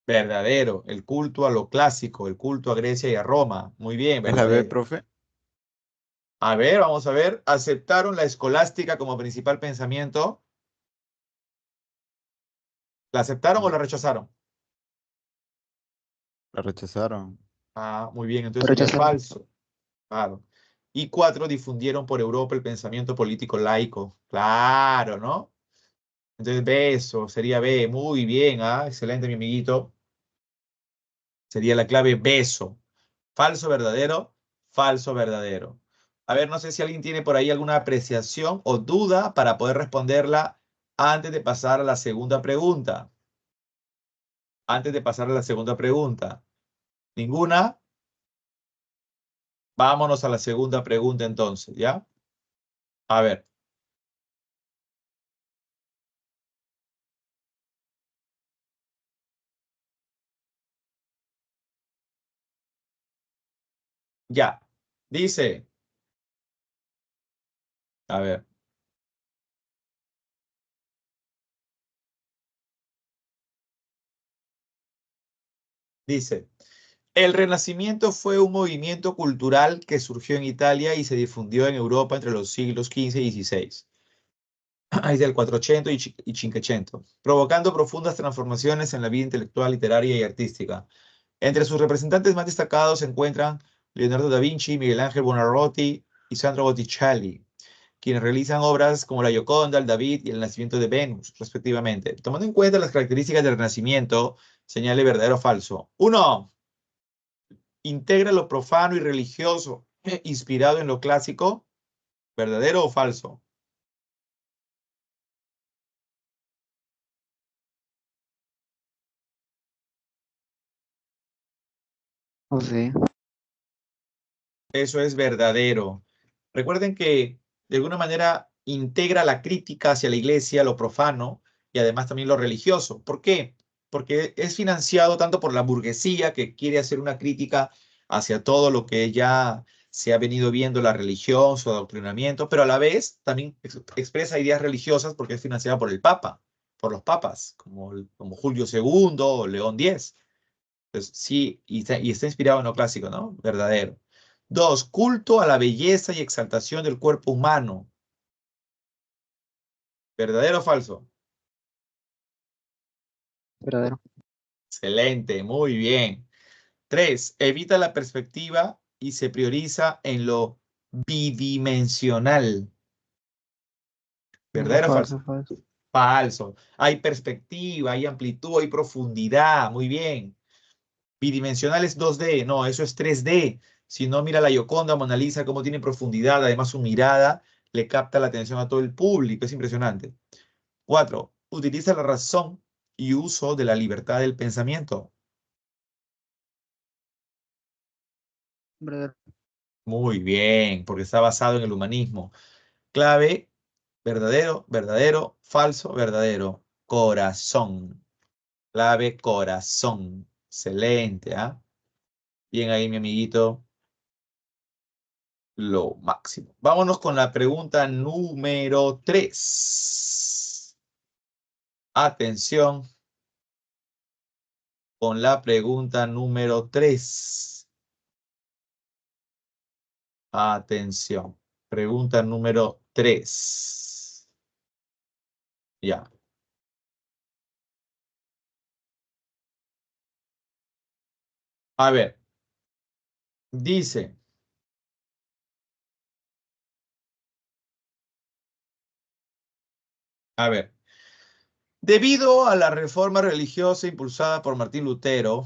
Verdadero. El culto a lo clásico, el culto a Grecia y a Roma. Muy bien, ¿Es la B, verdadero. profe? A ver, vamos a ver. ¿Aceptaron la escolástica como principal pensamiento? ¿La aceptaron o la rechazaron? La rechazaron. Ah, muy bien, entonces Lo sería rechazaron. falso. Claro. Y cuatro, difundieron por Europa el pensamiento político laico. Claro, ¿no? Entonces, beso, sería B. Muy bien, ¿ah? Excelente, mi amiguito. Sería la clave beso. Falso, verdadero, falso, verdadero. A ver, no sé si alguien tiene por ahí alguna apreciación o duda para poder responderla antes de pasar a la segunda pregunta. Antes de pasar a la segunda pregunta. ¿Ninguna? Vámonos a la segunda pregunta entonces, ¿ya? A ver. Ya. Dice. A ver. Dice. El Renacimiento fue un movimiento cultural que surgió en Italia y se difundió en Europa entre los siglos XV y XVI. Ahí del 400 y 500, provocando profundas transformaciones en la vida intelectual, literaria y artística. Entre sus representantes más destacados se encuentran Leonardo da Vinci, Miguel Ángel Buonarroti y Sandro Botticelli, quienes realizan obras como la Gioconda, el David y el Nacimiento de Venus, respectivamente. Tomando en cuenta las características del Renacimiento, señale verdadero o falso. 1. Integra lo profano y religioso inspirado en lo clásico. ¿Verdadero o falso? No sé. Eso es verdadero. Recuerden que de alguna manera integra la crítica hacia la iglesia, lo profano y además también lo religioso. ¿Por qué? Porque es financiado tanto por la burguesía que quiere hacer una crítica hacia todo lo que ya se ha venido viendo la religión, su adoctrinamiento, pero a la vez también expresa ideas religiosas porque es financiada por el Papa, por los papas, como Julio II o León X. Entonces, sí, y está inspirado en lo clásico, ¿no? Verdadero. 2. Culto a la belleza y exaltación del cuerpo humano. ¿Verdadero o falso? Verdadero. Excelente, muy bien. 3. Evita la perspectiva y se prioriza en lo bidimensional. ¿Verdadero o falso? Falso, falso. Falso. Hay perspectiva, hay amplitud, hay profundidad. Muy bien. Bidimensional es 2D. No, eso es 3D. Si no, mira la Gioconda, Mona Lisa, cómo tiene profundidad. Además, su mirada le capta la atención a todo el público. Es impresionante. 4. Utiliza la razón y uso de la libertad del pensamiento. Verdadero. Muy bien, porque está basado en el humanismo. Clave, verdadero, verdadero, falso, verdadero. Corazón. Clave, corazón. Excelente, ¿ah? Bien ahí, mi amiguito. Lo máximo. Vámonos con la pregunta número 3. Atención con la pregunta número 3. Atención. Pregunta número 3. Ya. A ver. Dice. A ver. Debido a la reforma religiosa impulsada por Martín Lutero,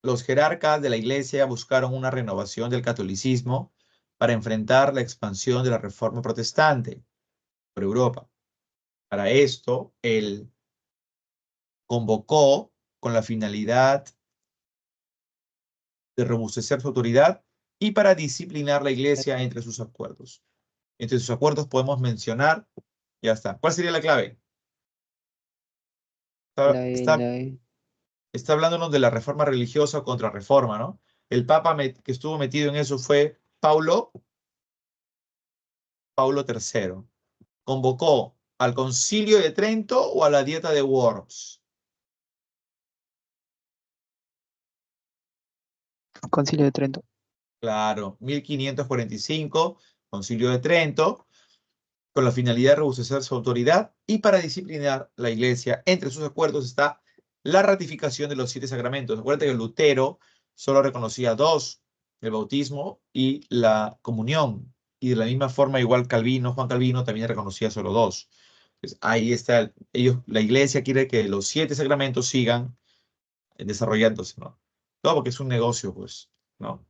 los jerarcas de la Iglesia buscaron una renovación del catolicismo para enfrentar la expansión de la reforma protestante por Europa. Para esto, él convocó con la finalidad de robustecer su autoridad y para disciplinar la Iglesia entre sus acuerdos. Entre sus acuerdos podemos mencionar, ya está. ¿Cuál sería la clave? Está, La E, está, la E. está hablándonos de la reforma religiosa o contrarreforma, ¿no? El papa que estuvo metido en eso fue Paulo III. Convocó al Concilio de Trento o a la Dieta de Worms. Concilio de Trento. Claro, 1545, Concilio de Trento, con la finalidad de robustecer su autoridad y para disciplinar la Iglesia. Entre sus acuerdos está la ratificación de los 7 sacramentos. Acuérdate que Lutero solo reconocía 2, el bautismo y la comunión. Y de la misma forma, igual Calvino, Juan Calvino, también reconocía solo 2. Entonces, ahí está, la Iglesia quiere que los 7 sacramentos sigan desarrollándose, ¿no? Todo porque es un negocio, pues, ¿no?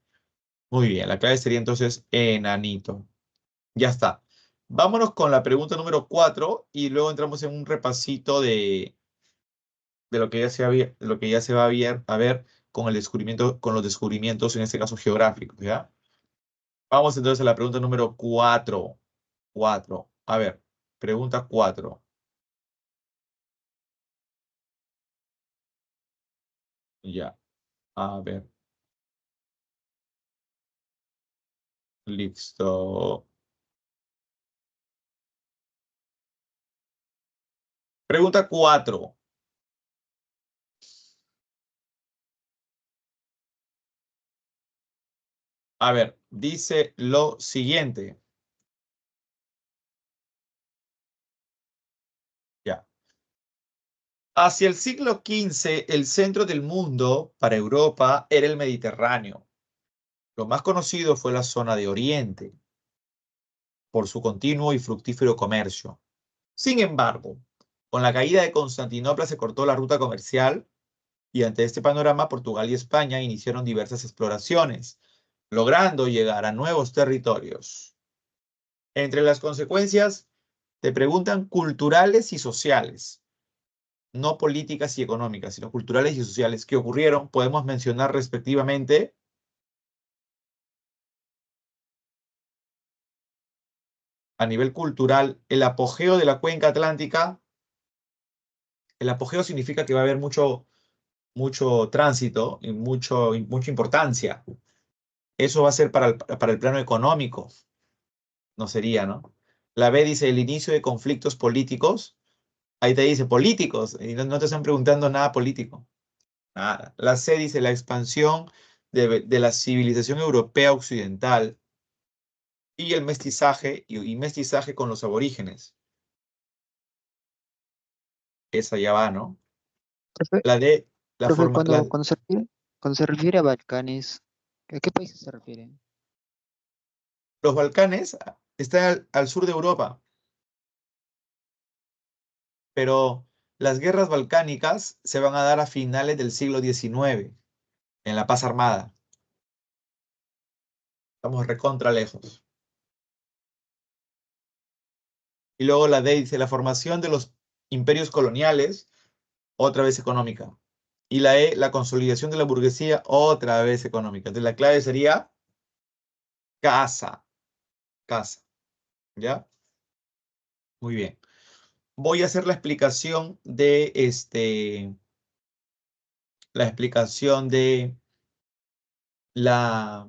Muy bien, la clave sería entonces enanito. Ya está. Vámonos con la pregunta número 4 y luego entramos en un repasito de lo que ya se va a ver, de lo que ya se va a ver con el descubrimiento, con los descubrimientos, en este caso geográficos, ¿ya? Vamos entonces a la pregunta número 4. 4. A ver, pregunta 4. Ya, a ver, listo. Pregunta 4. A ver, dice lo siguiente. Ya. Hacia el siglo XV, el centro del mundo para Europa era el Mediterráneo. Lo más conocido fue la zona de Oriente, por su continuo y fructífero comercio. Sin embargo, con la caída de Constantinopla se cortó la ruta comercial y ante este panorama Portugal y España iniciaron diversas exploraciones, logrando llegar a nuevos territorios. Entre las consecuencias, te preguntan culturales y sociales, no políticas y económicas, sino culturales y sociales que ocurrieron, podemos mencionar respectivamente a nivel cultural el apogeo de la cuenca atlántica. El apogeo significa que va a haber mucho tránsito y mucha importancia. Eso va a ser para el plano económico, no sería, ¿no? La B dice el inicio de conflictos políticos. Ahí te dice políticos, y no te están preguntando nada político. Nada. La C dice la expansión de la civilización europea occidental y el mestizaje y mestizaje con los aborígenes. Esa ya va, ¿no? Profe, La D, la profe, forma, cuando se refiere a Balcanes, ¿a qué países se refiere? los Balcanes están al sur de Europa, pero las guerras balcánicas se van a dar a finales del siglo XIX, en la paz armada. Estamos recontra lejos. Y luego la D dice la formación de los imperios coloniales, otra vez económica. Y la E, la consolidación de la burguesía, otra vez económica. Entonces la clave sería casa, casa. ¿Ya? Muy bien. Voy a hacer la explicación la,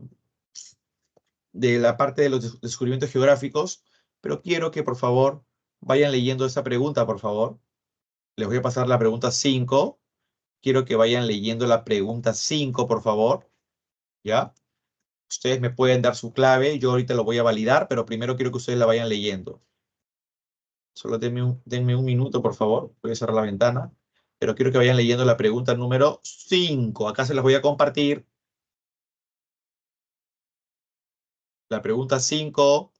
de la parte de los descubrimientos geográficos, pero quiero que por favor vayan leyendo esta pregunta, por favor. Les voy a pasar la pregunta 5. Quiero que vayan leyendo la pregunta 5, por favor. ¿Ya? Ustedes me pueden dar su clave, yo ahorita lo voy a validar, pero primero quiero que ustedes la vayan leyendo. Solo denme un minuto, por favor. Voy a cerrar la ventana. Pero quiero que vayan leyendo la pregunta número 5. Acá se las voy a compartir. La pregunta 5.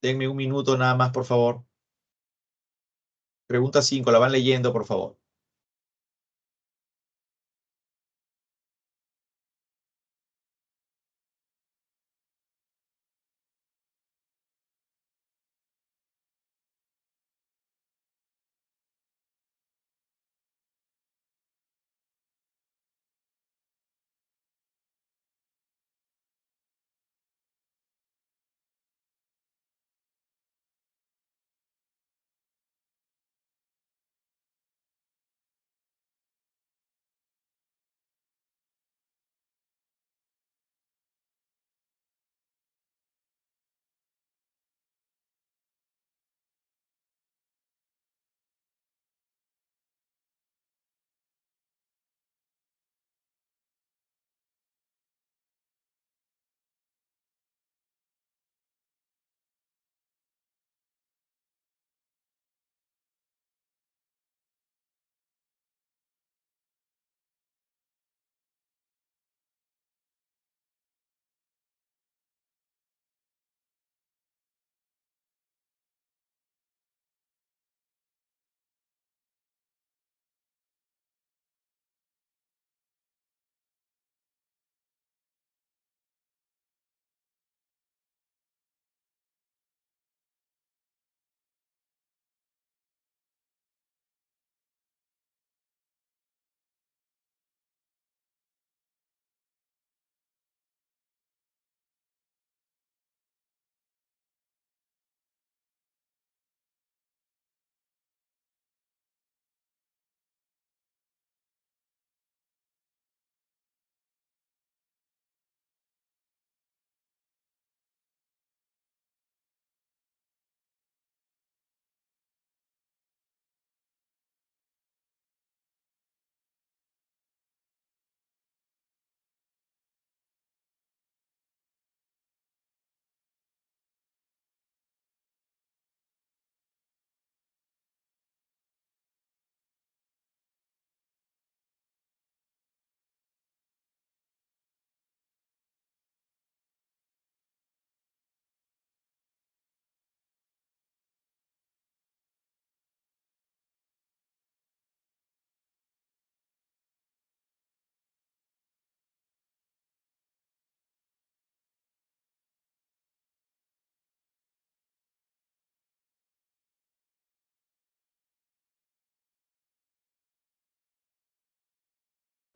Denme un minuto nada más, por favor. Pregunta 5. La van leyendo, por favor.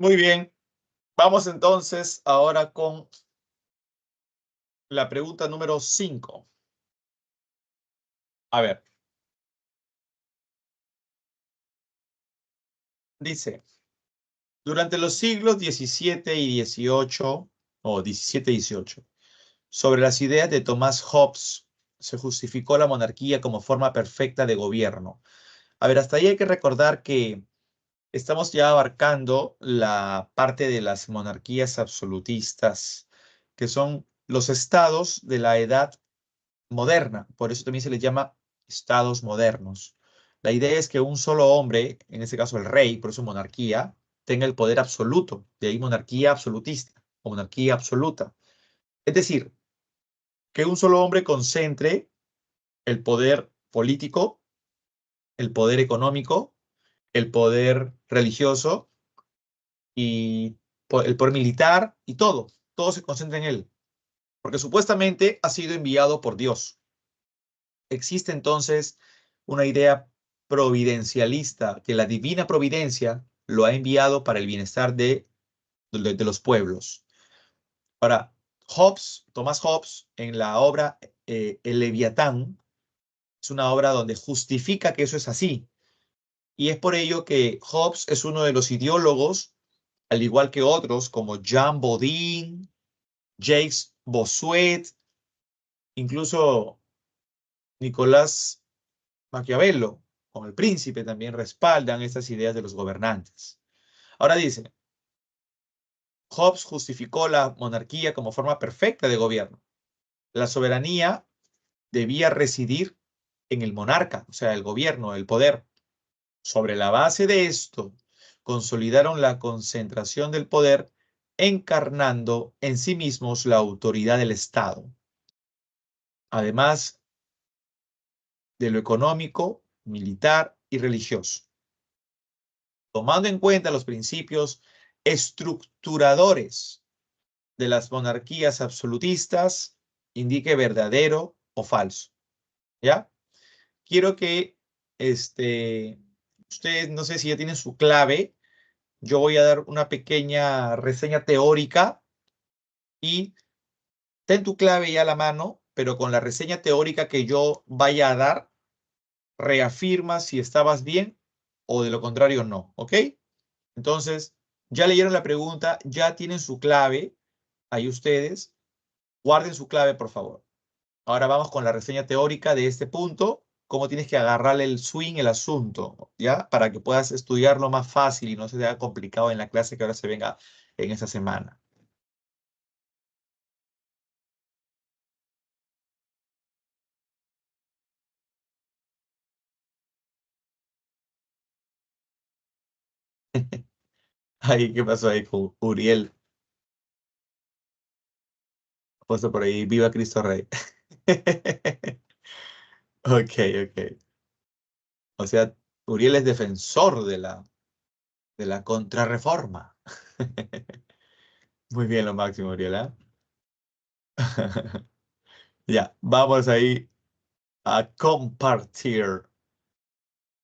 Muy bien. Vamos entonces ahora con la pregunta número 5. A ver. Dice, durante los siglos XVII y XVIII, o XVII y XVIII, sobre las ideas de Thomas Hobbes, se justificó la monarquía como forma perfecta de gobierno. A ver, hasta ahí hay que recordar que estamos ya abarcando la parte de las monarquías absolutistas, que son los estados de la edad moderna. Por eso también se les llama estados modernos. La idea es que un solo hombre, en este caso el rey, por eso monarquía, tenga el poder absoluto. De ahí monarquía absolutista o monarquía absoluta. Es decir, que un solo hombre concentre el poder político, el poder económico, el poder religioso y el poder militar y todo. Todo se concentra en él. Porque supuestamente ha sido enviado por Dios. Existe entonces una idea providencialista que la divina providencia lo ha enviado para el bienestar de los pueblos. Ahora, Hobbes, Thomas Hobbes, en la obra El Leviatán, es una obra donde justifica que eso es así. Y es por ello que Hobbes es uno de los ideólogos, al igual que otros como Jean Bodin, Jacques Bossuet, incluso Nicolás Maquiavelo, como el príncipe, también respaldan estas ideas de los gobernantes. Ahora dice, Hobbes justificó la monarquía como forma perfecta de gobierno. La soberanía debía residir en el monarca, o sea, el gobierno, el poder. Sobre la base de esto, consolidaron la concentración del poder, encarnando en sí mismos la autoridad del Estado. Además de lo económico, militar y religioso. Tomando en cuenta los principios estructuradores de las monarquías absolutistas, indique verdadero o falso. ¿Ya? Quiero que ustedes, no sé si ya tienen su clave, yo voy a dar una pequeña reseña teórica y ten tu clave ya a la mano, pero con la reseña teórica que yo vaya a dar, reafirma si estabas bien o de lo contrario no, ¿ok? Entonces, ya leyeron la pregunta, ya tienen su clave, ahí ustedes, guarden su clave, por favor. Ahora vamos con la reseña teórica de este punto, cómo tienes que agarrarle el swing, el asunto, ¿ya? Para que puedas estudiarlo más fácil y no se te haga complicado en la clase que ahora se venga en esta semana. Ay, ¿qué pasó ahí con Uriel? Puesto por ahí, viva Cristo Rey. Ok, ok. O sea, Uriel es defensor de la contrarreforma. Muy bien, lo máximo, Uriel, ¿eh? Ya, vamos ahí a compartir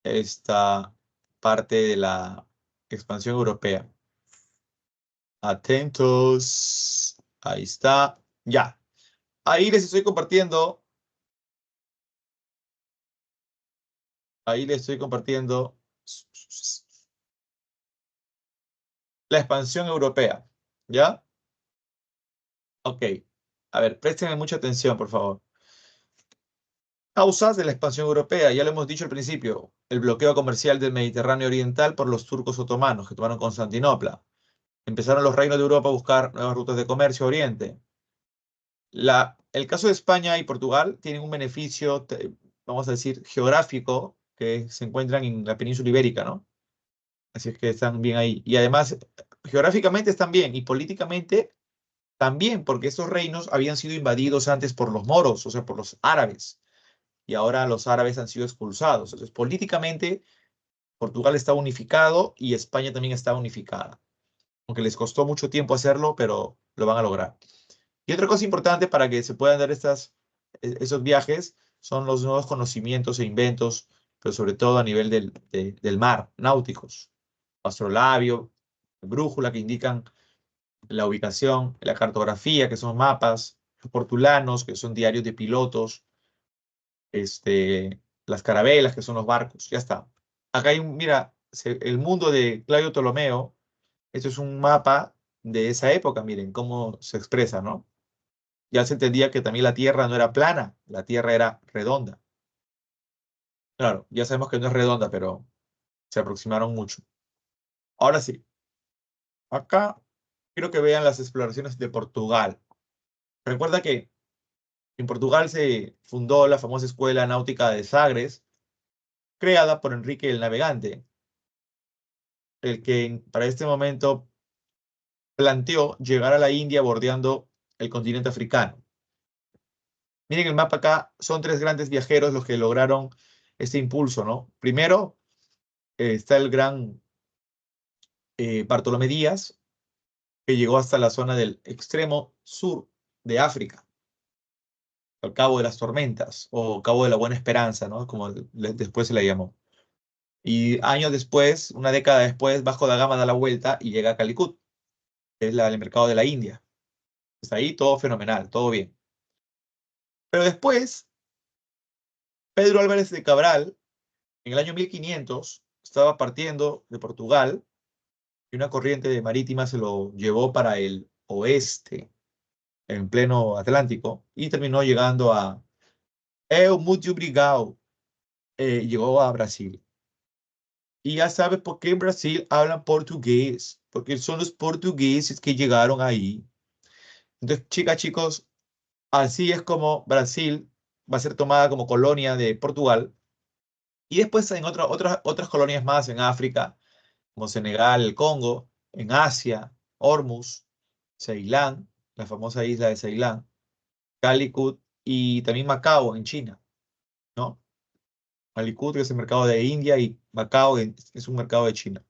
esta parte de la expansión europea. Atentos. Ahí está. Ya. Ahí les estoy compartiendo. Ahí les estoy compartiendo la expansión europea. ¿Ya? Ok. A ver, préstenme mucha atención, por favor. Causas de la expansión europea, ya lo hemos dicho al principio, el bloqueo comercial del Mediterráneo Oriental por los turcos otomanos que tomaron Constantinopla. Empezaron los reinos de Europa a buscar nuevas rutas de comercio a Oriente. El caso de España y Portugal tienen un beneficio, vamos a decir, geográfico, que se encuentran en la península ibérica, ¿no? Así es que están bien ahí. Y además, geográficamente están bien y políticamente también, porque estos reinos habían sido invadidos antes por los moros, o sea, por los árabes. Y ahora los árabes han sido expulsados. Entonces, políticamente, Portugal está unificado y España también está unificada. Aunque les costó mucho tiempo hacerlo, pero lo van a lograr. Y otra cosa importante para que se puedan dar esos viajes son los nuevos conocimientos e inventos, pero sobre todo a nivel del mar, náuticos, astrolabio, brújula que indican la ubicación, la cartografía, que son mapas, los portulanos, que son diarios de pilotos, las carabelas, que son los barcos, ya está. Acá hay mira, el mundo de Claudio Ptolomeo, esto es un mapa de esa época, miren cómo se expresa, ¿no? Ya se entendía que también la Tierra no era plana, la Tierra era redonda. Claro, ya sabemos que no es redonda, pero se aproximaron mucho. Ahora sí, acá quiero que vean las exploraciones de Portugal. Recuerda que en Portugal se fundó la famosa Escuela Náutica de Sagres, creada por Enrique el Navegante, el que para este momento planteó llegar a la India bordeando el continente africano. Miren el mapa acá, son 3 grandes viajeros los que lograron este impulso, ¿no? Primero está el gran Bartolomé Díaz, que llegó hasta la zona del extremo sur de África, al Cabo de las Tormentas, o Cabo de la Buena Esperanza, ¿no? Como después se le llamó. Y años después, una década después, Vasco da Gama da la vuelta y llega a Calicut, que es el mercado de la India. Está ahí todo fenomenal, todo bien. Pero después, Pedro Álvarez de Cabral, en el año 1500, estaba partiendo de Portugal y una corriente marítima se lo llevó para el oeste, en pleno Atlántico, y terminó llegando a muito obrigado, llegó a Brasil. Y ya sabes por qué en Brasil hablan portugués, porque son los portugueses que llegaron ahí. Entonces, chicas, chicos, así es como Brasil va a ser tomada como colonia de Portugal. Y después en otras colonias más en África, como Senegal, el Congo, en Asia, Hormuz, Ceilán, la famosa isla de Ceilán, Calicut y también Macao en China, ¿no? Calicut que es el mercado de India y Macao es un mercado de China.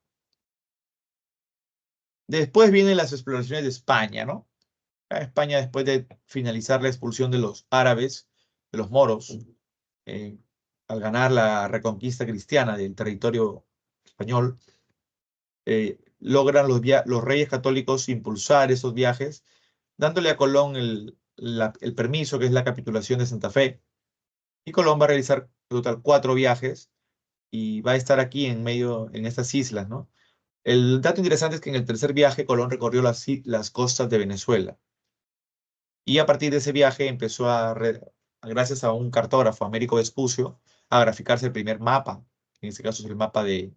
Después vienen las exploraciones de España, ¿no? España, después de finalizar la expulsión de los árabes, de los moros, eh, al ganar la reconquista cristiana del territorio español, logran los reyes católicos impulsar esos viajes, dándole a Colón el permiso, que es la capitulación de Santa Fe. Y Colón va a realizar en total 4 viajes y va a estar aquí en medio, en estas islas, ¿no? El dato interesante es que en el tercer viaje Colón recorrió las costas de Venezuela. Y a partir de ese viaje empezó gracias a un cartógrafo, Américo Vespucio, a graficarse el primer mapa. En este caso es el mapa de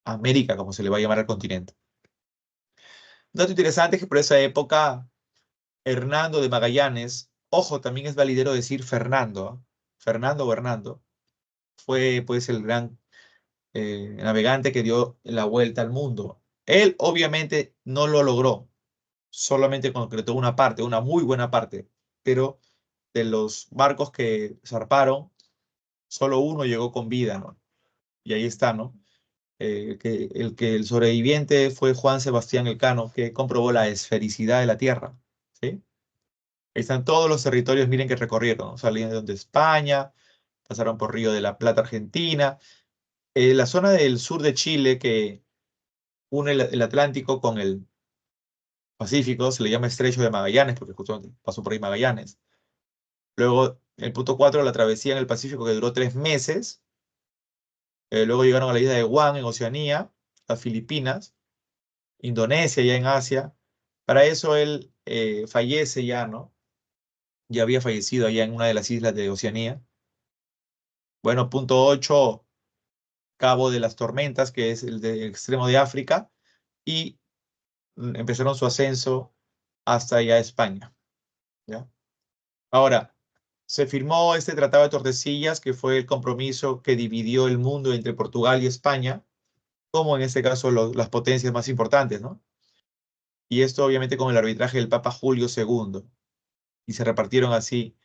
América, como se le va a llamar al continente. Un dato interesante es que por esa época, Hernando de Magallanes, ojo, también es validero decir Fernando, ¿eh? Fernando o Hernando, fue pues el gran navegante que dio la vuelta al mundo. Él obviamente no lo logró, solamente concretó una parte, una muy buena parte, pero de los barcos que zarparon, solo uno llegó con vida, ¿no? Y ahí está, ¿no? El sobreviviente fue Juan Sebastián Elcano, que comprobó la esfericidad de la Tierra, ¿sí? Ahí están todos los territorios, miren que recorrieron, ¿no? Salieron de España, pasaron por Río de la Plata, Argentina, la zona del sur de Chile que une el Atlántico con el Pacífico, se le llama Estrecho de Magallanes, porque justamente pasó por ahí Magallanes. Luego, el punto 4, la travesía en el Pacífico que duró 3 meses. Luego llegaron a la isla de Guam, en Oceanía, las Filipinas, Indonesia, ya en Asia. Para eso él fallece ya, ¿no? Ya había fallecido allá en una de las islas de Oceanía. Bueno, punto 8, Cabo de las Tormentas, que es el extremo de África, y empezaron su ascenso hasta allá España, ¿ya? Ahora, se firmó este Tratado de Tordesillas, que fue el compromiso que dividió el mundo entre Portugal y España, como en este caso las potencias más importantes, ¿no? Y esto obviamente con el arbitraje del Papa Julio II. Y se repartieron así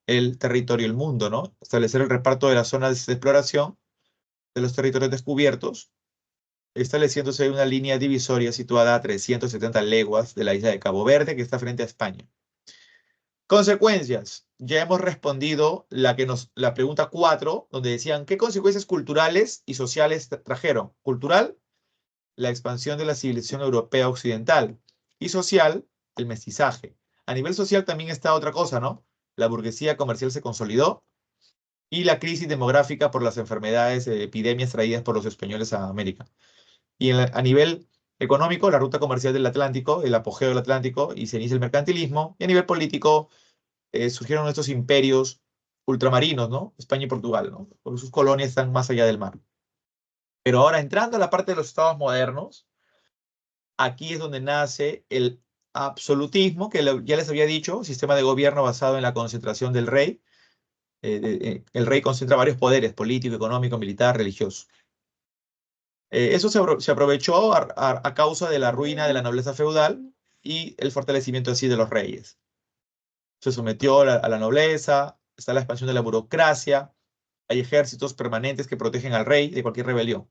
el territorio, el mundo, ¿no? Establecer el reparto de las zonas de exploración de los territorios descubiertos, estableciéndose una línea divisoria situada a 370 leguas de la isla de Cabo Verde, que está frente a España. Consecuencias. Ya hemos respondido la pregunta 4, donde decían, ¿qué consecuencias culturales y sociales trajeron? Cultural, la expansión de la civilización europea occidental. Y social, el mestizaje. A nivel social también está otra cosa, ¿no? La burguesía comercial se consolidó y la crisis demográfica por las enfermedades, epidemias traídas por los españoles a América. Y a nivel económico, la ruta comercial del Atlántico, el apogeo del Atlántico, y se inicia el mercantilismo. Y a nivel político, surgieron estos imperios ultramarinos, ¿no? España y Portugal, ¿no? Porque sus colonias están más allá del mar. Pero ahora, entrando a la parte de los estados modernos, aquí es donde nace el absolutismo, que ya les había dicho, sistema de gobierno basado en la concentración del rey. El rey concentra varios poderes, político, económico, militar, religioso. Eso se aprovechó a causa de la ruina de la nobleza feudal y el fortalecimiento así de los reyes. Se sometió a la nobleza, está la expansión de la burocracia, hay ejércitos permanentes que protegen al rey de cualquier rebelión.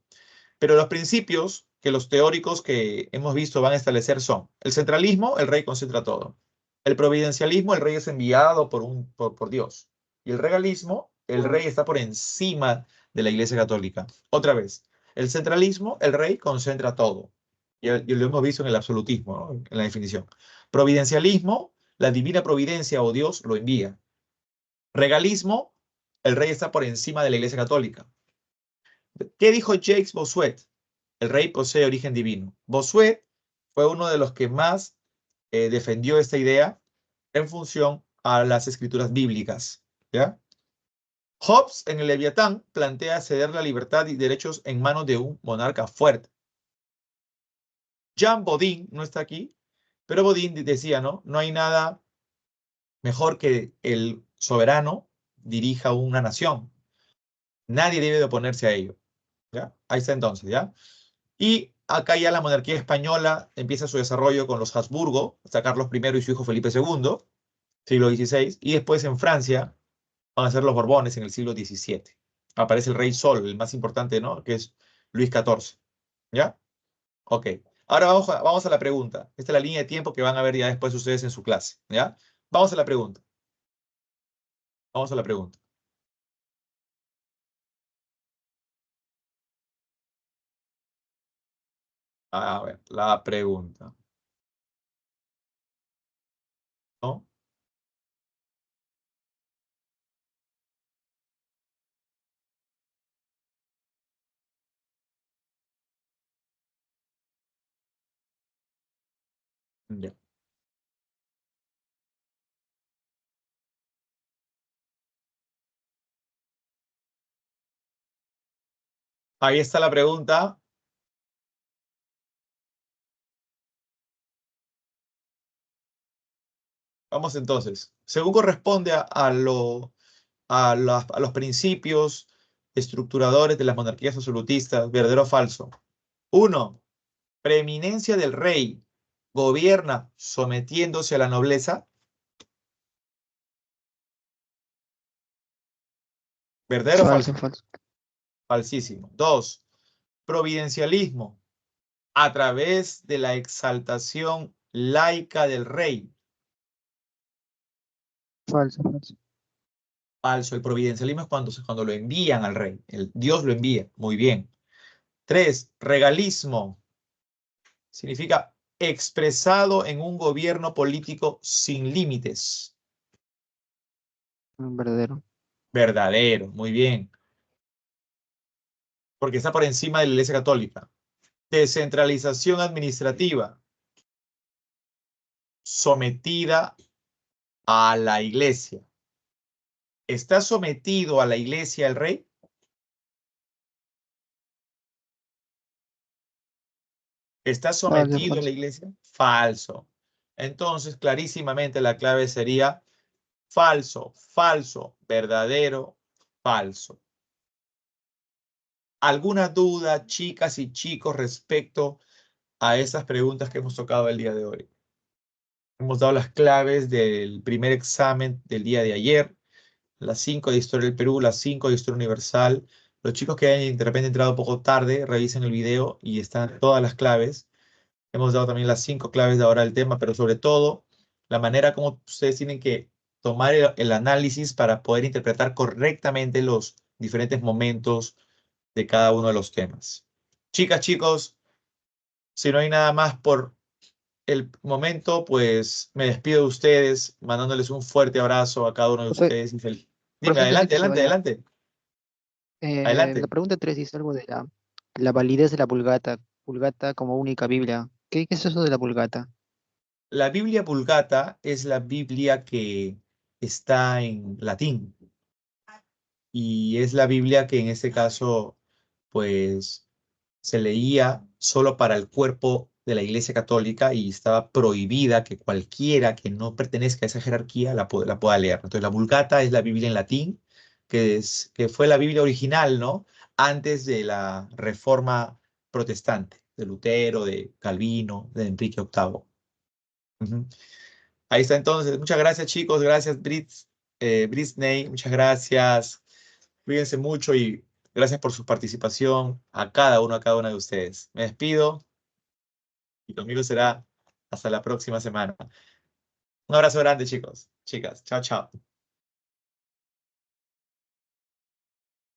Pero los principios que los teóricos que hemos visto van a establecer son: el centralismo, el rey concentra todo; el providencialismo, el rey es enviado por Dios; y el regalismo, el rey está por encima de la Iglesia Católica. Otra vez, el centralismo, el rey concentra todo. Y lo hemos visto en el absolutismo, ¿no? En la definición. Providencialismo, la divina providencia o Dios lo envía. Regalismo, el rey está por encima de la Iglesia Católica. ¿Qué dijo Jacques Bossuet? El rey posee origen divino. Bossuet fue uno de los que más defendió esta idea en función a las escrituras bíblicas, ¿ya? Hobbes, en el Leviatán, plantea ceder la libertad y derechos en manos de un monarca fuerte. Jean Bodin no está aquí, pero Bodin decía, ¿no? No hay nada mejor que el soberano dirija una nación. Nadie debe de oponerse a ello, ¿ya? Ahí está entonces, ¿ya? Y acá ya la monarquía española empieza su desarrollo con los Habsburgo, hasta Carlos I y su hijo Felipe II, siglo XVI, y después en Francia van a ser los Borbones en el siglo XVII. Aparece el rey Sol, el más importante, ¿no? Que es Luis XIV, ¿ya? Ok. Ahora vamos a la pregunta. Esta es la línea de tiempo que van a ver ya después ustedes en su clase, ¿ya? Vamos a la pregunta. Vamos a la pregunta. A ver, la pregunta. ¿No? Ya. Ahí está la pregunta. Vamos entonces. Según corresponde a los principios estructuradores de las monarquías absolutistas, ¿verdadero o falso? 1. Preeminencia del rey. Gobierna sometiéndose a la nobleza. ¿Verdadero o falso? Falso, falso. Falsísimo. 2. Providencialismo. A través de la exaltación laica del rey. Falso, falso. Falso. El providencialismo es cuando lo envían al rey. Dios lo envía. Muy bien. 3. Regalismo. Significa expresado en un gobierno político sin límites. Verdadero. Verdadero. Muy bien. Porque está por encima de la Iglesia Católica. Descentralización administrativa. Sometida a la Iglesia. ¿Está sometido a la Iglesia el rey? ¿Está sometido a la falso. Iglesia? Falso. Entonces, clarísimamente la clave sería falso, falso, verdadero, falso. ¿Alguna duda, chicas y chicos, respecto a esas preguntas que hemos tocado el día de hoy? Hemos dado las claves del primer examen del día de ayer, las 5 de Historia del Perú, las 5 de Historia Universal. Los chicos que hayan de repente entrado un poco tarde, revisen el video y están todas las claves. Hemos dado también las 5 claves de ahora del tema, pero sobre todo la manera como ustedes tienen que tomar el análisis para poder interpretar correctamente los diferentes momentos de cada uno de los temas. Chicas, chicos, Si no hay nada más por el momento, pues me despido de ustedes, mandándoles un fuerte abrazo a cada uno de Profe, ustedes. Dime, profe, antes de adelante, que se adelante, vaya, adelante, la adelante. pregunta 3 dice algo de la validez de la Vulgata como única Biblia. ¿Qué es eso de la Vulgata? La Biblia Vulgata es la Biblia que está en latín y es la Biblia que en este caso, pues, se leía solo para el cuerpo de la Iglesia Católica y estaba prohibida que cualquiera que no pertenezca a esa jerarquía la pueda leer. Entonces, la Vulgata es la Biblia en latín, que fue la Biblia original, ¿no? Antes de la Reforma Protestante, de Lutero, de Calvino, de Enrique VIII. Ujú. Ahí está entonces. Muchas gracias, chicos. Gracias, Britney. Muchas gracias. Cuídense mucho y gracias por su participación a cada una de ustedes. Me despido y conmigo será hasta la próxima semana. Un abrazo grande, chicos, chicas. Chao, chao.